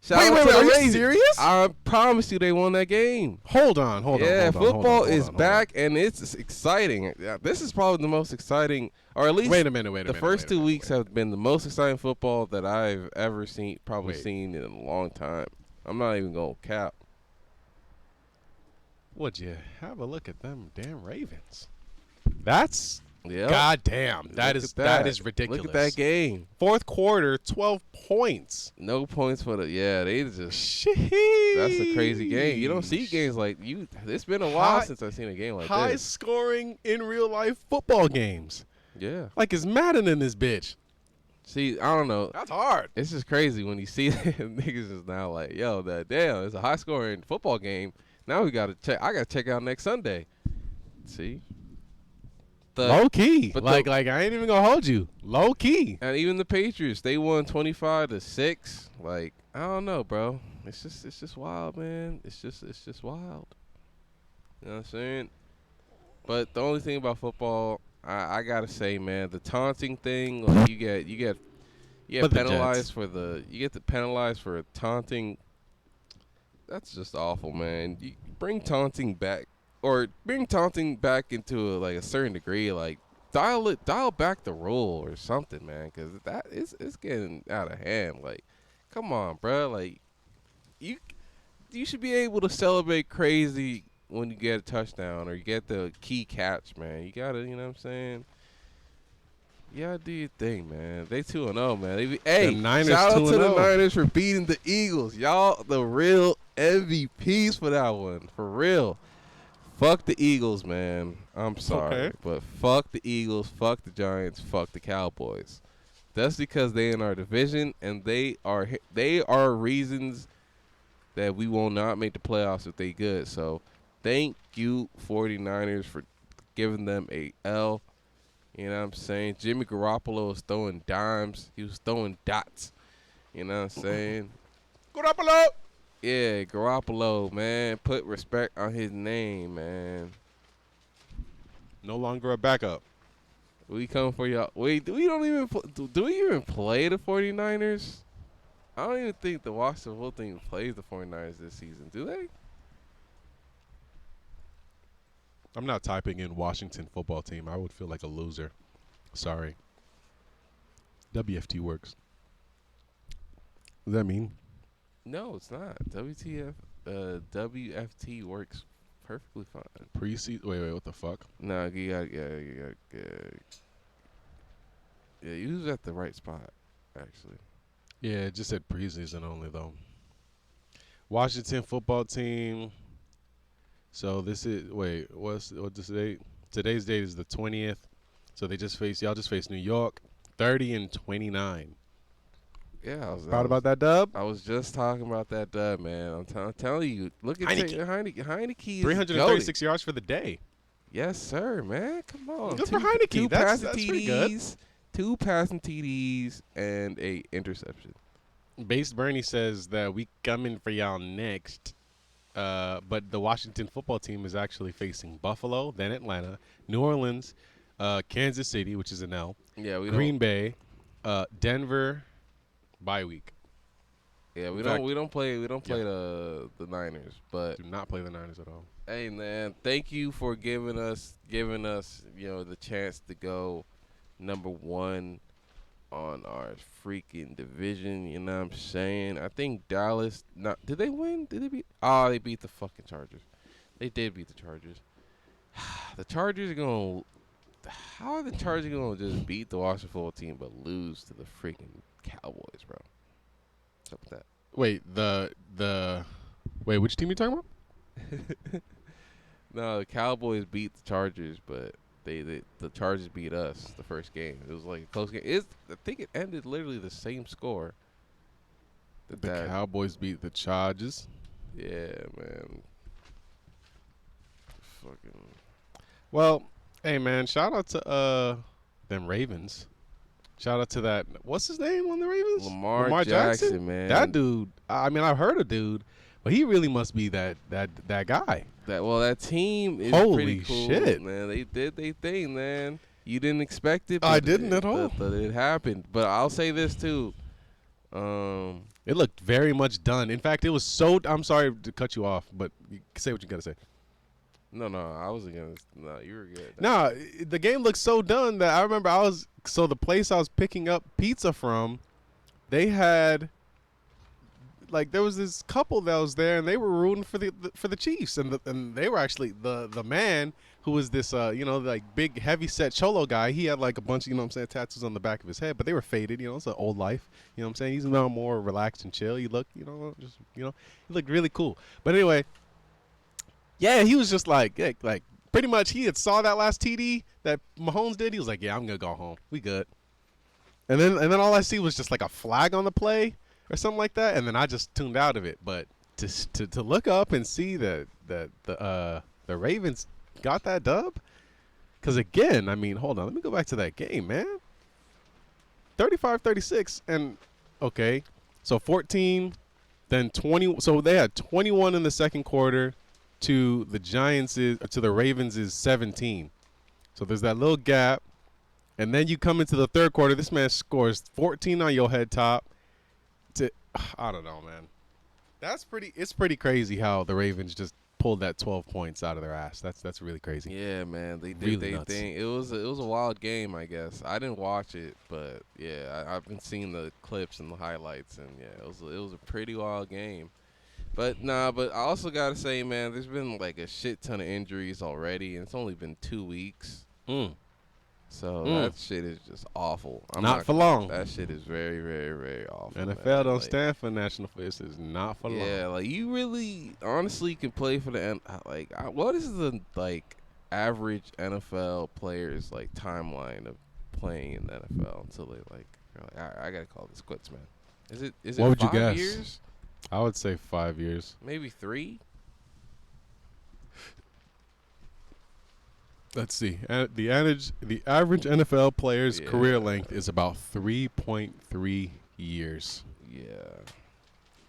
Wait, are you serious? I promise you they won that game. Hold on. Yeah, football is back, and it's exciting. Yeah, this is probably the most exciting, or at least wait a minute. The first 2 weeks have been the most exciting football that I've ever seen, seen in a long time. I'm not even going to cap. Would you have a look at them damn Ravens? That's yeah. Goddamn. That is ridiculous. Look at that game. Fourth quarter, 12 points. No points for they just Sheesh. That's a crazy game. You don't see games like it's been a while since I've seen a game like high this. Scoring in real life football games. Yeah. Like it's Madden in this bitch. See, I don't know. That's hard. It's just crazy when you see niggas is now like, yo, damn, it's a high scoring football game. Now we gotta check. I gotta check out next Sunday. See. Low key, but like I ain't even gonna hold you. Low key, and even the Patriots, they won 25-6. Like I don't know, bro. It's just wild, man. It's just wild. You know what I'm saying? But the only thing about football, I gotta say, man, the taunting thing, like you get penalized penalized for taunting. That's just awful, man. You bring taunting back. Or bring taunting back into a certain degree, like dial back the rule or something, man, because it's getting out of hand. Like, come on, bro. Like, you should be able to celebrate crazy when you get a touchdown or you get the key catch, man. You gotta, you know what I'm saying? You gotta do your thing, man. They 2-0, man. Shout out to the Niners for beating the Eagles. Y'all the real MVPs for that one, for real. Fuck the Eagles, man. I'm sorry. But fuck the Eagles, fuck the Giants, fuck the Cowboys. That's because they in our division, and they are reasons that we will not make the playoffs if they good. So thank you, 49ers, for giving them a L. You know what I'm saying? Jimmy Garoppolo was throwing dimes. He was throwing dots. You know what I'm saying? Garoppolo! Yeah, Garoppolo, man. Put respect on his name, man. No longer a backup. We come for y'all. Wait, do we even play the 49ers? I don't even think the Washington football team plays the 49ers this season, do they? I'm not typing in Washington football team. I would feel like a loser. Sorry. WFT works. What does that mean? No, it's not. WFT works perfectly fine. Preseason. Wait, what the fuck? No, you got you was at the right spot, actually. Yeah, it just said preseason only though. Washington football team. So this is what's this date? Today's date is the 20th. So y'all just faced New York, 30-29. Yeah, I was proud about that dub. I was just talking about that dub, man. I'm telling you, look at Heineke. 336 yards for the day. Yes, sir, man. Come on. Good for Heineke. That's pretty good. 2 passing TDs and a interception. Base Bernie says that we coming for y'all next. But the Washington football team is actually facing Buffalo, then Atlanta, New Orleans, Kansas City, which is an L. Yeah, Green Bay, Denver. Bye week. Yeah, we don't play the Niners, but do not play the Niners at all. Hey man, thank you for giving us the chance to go number 1 on our freaking division. You know what I'm saying? I think Dallas. Did they win? Did they beat? Oh, they beat the fucking Chargers. They did beat the Chargers. The Chargers are going. How are the Chargers going to just beat the Washington football team but lose to the freaking Cowboys, bro? What's up with that? Wait, which team are you talking about? No, the Cowboys beat the Chargers, but the Chargers beat us the first game. It was like a close game. I think it ended literally the same score. The Cowboys beat the Chargers. Yeah, man. Fucking. Well, hey man, shout out to them Ravens. Shout out to that. What's his name on the Ravens? Lamar Jackson, man. That dude. I mean, I've heard of dude, but he really must be that guy. That team is Holy pretty cool, shit, man. They did their thing, man. You didn't expect it. I didn't at all. But it happened. But I'll say this too. It looked very much done. In fact, it was so. I'm sorry to cut you off, but you say what you gotta say. No, I wasn't gonna. No, you were good. No, the game looked so done that I remember the place I was picking up pizza from, they had, like, there was this couple that was there and they were rooting for the Chiefs and they were actually the man who was this like big heavy set cholo guy. He had like a bunch of tattoos on the back of his head, but they were faded. It's an old life. You know what I'm saying? He's now more relaxed and chill. He looked he looked really cool. But anyway. Yeah, he was just like pretty much he had saw that last TD that Mahomes did. He was like, yeah, I'm going to go home. We good. And then all I see was just like a flag on the play or something like that. And then I just tuned out of it. But to look up and see that the Ravens got that dub. Because again, I mean, hold on. Let me go back to that game, man. 35-36. And, okay, so 14, then 20. So they had 21 in the second quarter. To the Ravens is 17. So there's that little gap. And then you come into the third quarter, this man scores 14 on your head top. I don't know, man. It's pretty crazy how the Ravens just pulled that 12 points out of their ass. That's really crazy. Yeah, man. They did really their thing. It was a wild game, I guess. I didn't watch it, but yeah, I've been seeing the clips and the highlights, and yeah, it was a pretty wild game. But I also got to say, man, there's been like a shit ton of injuries already, and it's only been 2 weeks. So that shit is just awful. Not for long. That shit is very, very, very awful. NFL don't stand for national football. This is not for long. Yeah, like you really honestly can play for the what is the like average NFL player's like timeline of playing in the NFL until they like I gotta call this quits, man. Is it what would 5 you guess? years? I would say 5 years. Maybe 3. Let's see. The average NFL player's career length is about 3.3 years. Yeah.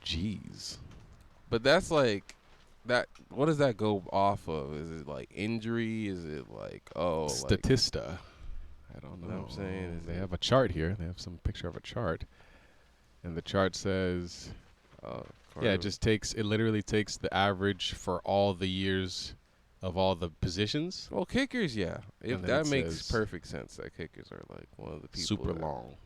Jeez. But that's like that. What does that go off of? Is it like injury? Is it like Statista? I don't know. What I'm saying They have a chart here. They have some picture of a chart, and the chart says. It literally takes the average for all the years of all the positions. Well, kickers, yeah. If that makes perfect sense. That kickers are like one of the people super long.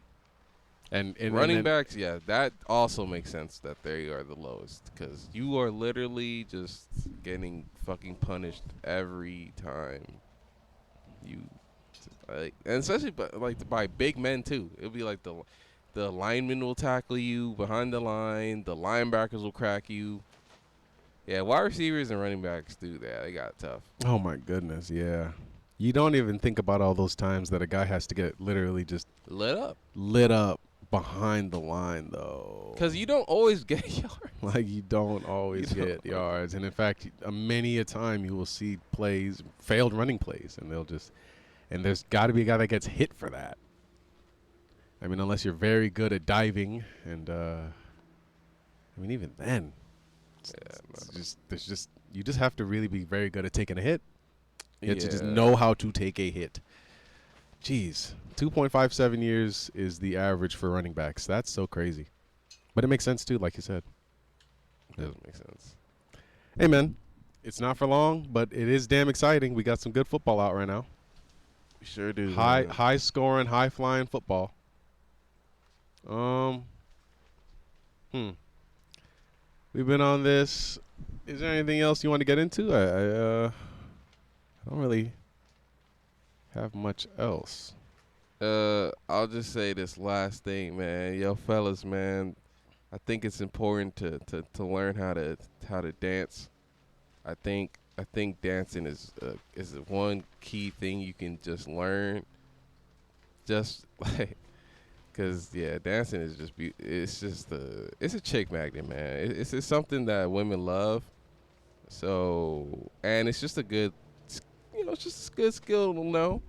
And running backs, yeah, that also makes sense that they are the lowest because you are literally just getting fucking punished every time you and especially by big men too. It'll be like the lineman will tackle you behind the line. The linebackers will crack you. Yeah, wide receivers and running backs do that. They got tough. Oh, my goodness, yeah. You don't even think about all those times that a guy has to get literally just lit up behind the line, though. Because you don't always get yards. Like, you don't always get yards. And, in fact, many a time you will see failed running plays, and there's got to be a guy that gets hit for that. I mean, unless you're very good at diving, and even then, you just have to really be very good at taking a hit. You have to just know how to take a hit. Jeez, 2.57 years is the average for running backs. That's so crazy, but it makes sense too, like you said. It does make sense. Hey, man, it's not for long, but it is damn exciting. We got some good football out right now. We sure do. High scoring, high flying football. We've been on this. Is there anything else you want to get into? I don't really have much else. I'll just say this last thing, man. Yo, fellas, man, I think it's important to learn how to dance. I think I think dancing is one key thing you can just learn. Just like, cause yeah, dancing is just it's a chick magnet, man. It's something that women love. So, and it's just a good, it's just a good skill to know.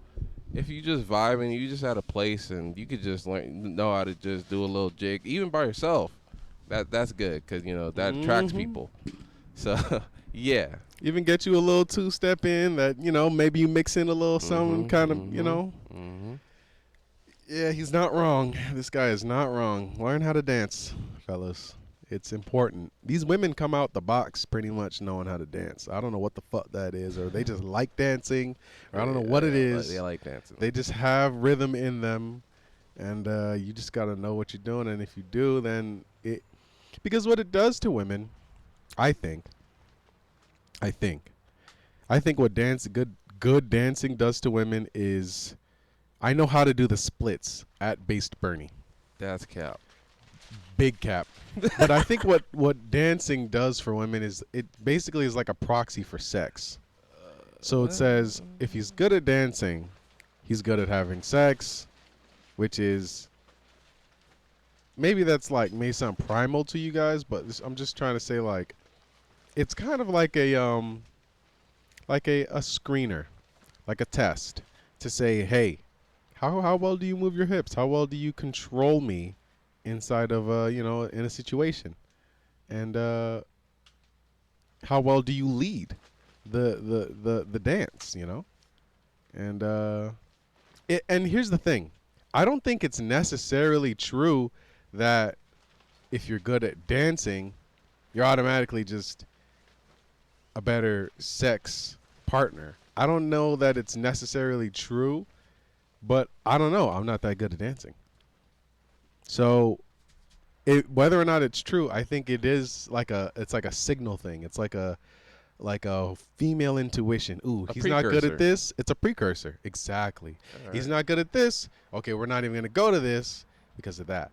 If you just vibing, you just at a place and you could just know how to just do a little jig, even by yourself. That's good because that attracts people. So, yeah. Even get you a little two-step in that, maybe you mix in a little something kind of, Yeah, he's not wrong. This guy is not wrong. Learn how to dance, fellas. It's important. These women come out the box pretty much knowing how to dance. I don't know what the fuck that is, or they just like dancing, or I don't know what it is. They like dancing. They just have rhythm in them, and you just got to know what you're doing. And if you do, then because what it does to women, I think what good dancing does to women is, I know how to do the splits at Based Bernie. That's cap. Big cap. But I think what dancing does for women is it basically is like a proxy for sex. So it says if he's good at dancing, he's good at having sex, which is, maybe that's like may sound primal to you guys, but I'm just trying to say, like, it's kind of like a screener, like a test to say, hey, how well do you move your hips? How well do you control me inside of in a situation? And how well do you lead the dance, And and here's the thing. I don't think it's necessarily true that if you're good at dancing, you're automatically just a better sex partner. I don't know that it's necessarily true, but I don't know. I'm not that good at dancing. So whether or not it's true, I think it is like it's like a signal thing. It's like a female intuition. Ooh, he's not good at this. It's a precursor. Exactly. Right. He's not good at this. Okay, we're not even going to go to this because of that.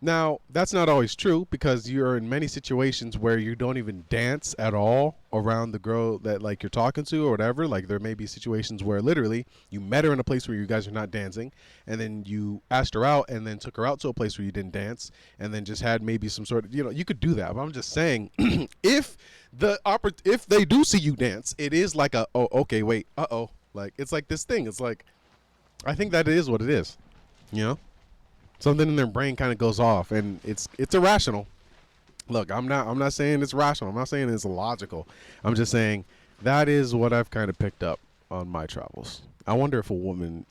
Now, that's not always true, because you're in many situations where you don't even dance at all around the girl that, like, you're talking to or whatever. Like, there may be situations where literally you met her in a place where you guys are not dancing, and then you asked her out and then took her out to a place where you didn't dance, and then just had maybe some sort of, you could do that. But I'm just saying, if they do see you dance, it is like okay, wait, like, it's like this thing. It's like, I think that is what it is, Something in their brain kind of goes off, and it's irrational. Look, I'm not saying it's rational. I'm not saying it's illogical. I'm just saying that is what I've kind of picked up on my travels. I wonder if women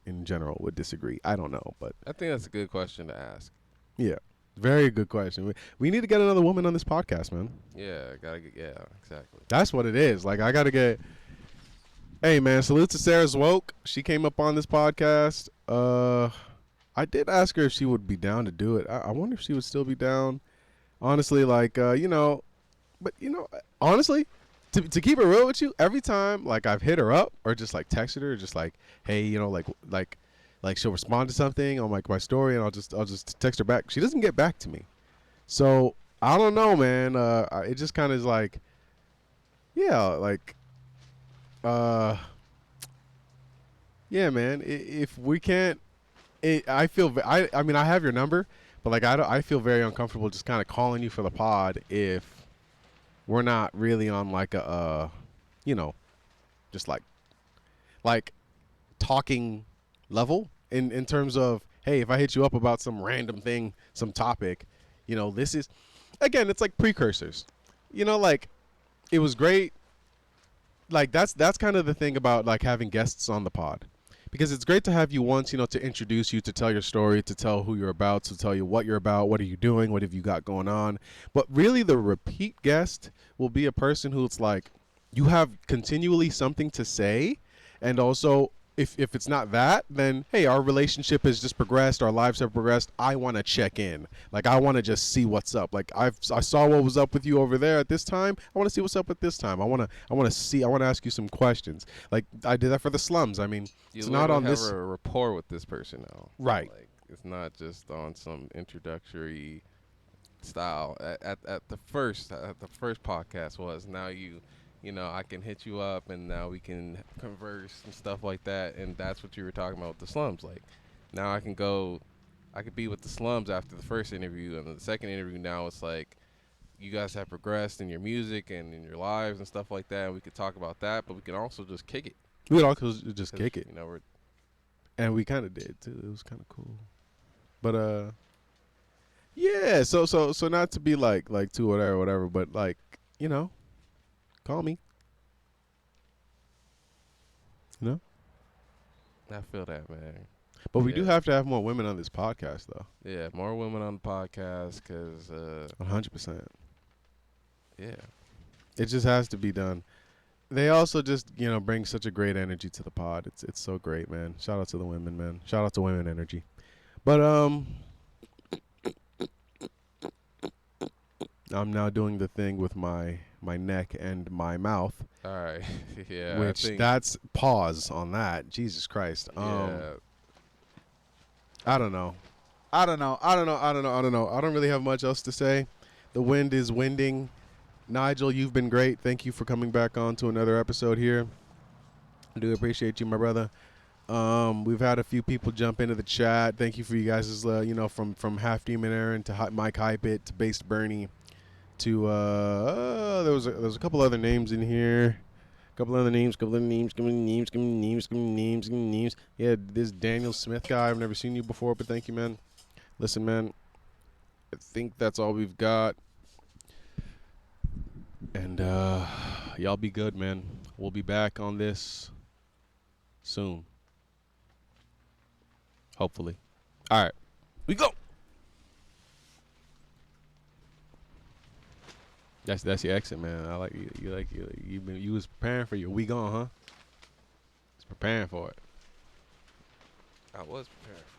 in general would disagree. I don't know, but I think that's a good question to ask. Yeah, very good question. We need to get another woman on this podcast, man. Yeah, exactly. That's what it is. Like, I gotta get. Hey, man, salute to Sarah Swoke. She came up on this podcast. I did ask her if she would be down to do it. I wonder if she would still be down. Honestly, like, honestly, to keep it real with you, every time, like, I've hit her up or just, like, texted her, just like, hey, like she'll respond to something on, like, my story, and I'll just text her back. She doesn't get back to me. So, I don't know, man. It just kind of is like, yeah, like, yeah, man, if we can't, I feel I mean, I have your number, but like I feel very uncomfortable just kind of calling you for the pod if we're not really on like a just like talking level in terms of, hey, if I hit you up about some random thing, some topic, this is, again, it's like precursors. Like, it was great. Like, that's kind of the thing about, like, having guests on the pod. Because it's great to have you once, to introduce you, to tell your story, to tell who you're about, to tell you what you're about, what are you doing, what have you got going on. But really, the repeat guest will be a person who's like, you have continually something to say. And also, if it's not that, then, hey, our relationship has just progressed, our lives have progressed. I want to check in. Like, I want to just see what's up. Like, I saw what was up with you over there at this time. I want to see what's up at this time. I want to ask you some questions. Like, I did that for the slums. I mean, you it's not on have this a rapport with this person now. Right. Like, it's not just on some introductory style. At the first podcast was, now you you know, I can hit you up and now we can converse and stuff like that. And that's what you were talking about with the slums. Like, now I could be with the slums after the first interview, and the second interview now it's like you guys have progressed in your music and in your lives and stuff like that. And we could talk about that, but we can also just kick it. We could also just kick it. You know, and we kind of did too. It was kind of cool. But yeah. So not to be like too whatever, but like, you know, call me. You know. I feel that, man. But we do have to have more women on this podcast, though. Yeah, more women on the podcast, cause 100%. Yeah, it just has to be done. They also just, you know, bring such a great energy to the pod. It's so great, man. Shout out to the women, man. Shout out to Women Energy. But I'm now doing the thing with my neck and my mouth. All right. Yeah. Which that's pause on that. Jesus Christ. Yeah. I don't know. I don't really have much else to say. The wind is winding. Nigel, you've been great. Thank you for coming back on to another episode here. I do appreciate you, my brother. We've had a few people jump into the chat. Thank you for you guys, you know, from Half Demon Aaron to Mike Hypeit to Based Bernie to there was a couple other names in here. Couple other names. Yeah, this Daniel Smith guy. I've never seen you before, but thank you, man. Listen, man, I think that's all we've got. And y'all be good, man. We'll be back on this soon. Hopefully. All right. We go. That's your exit, man. I like you. You was preparing for your week on, huh? Just preparing for it. I was preparing for it.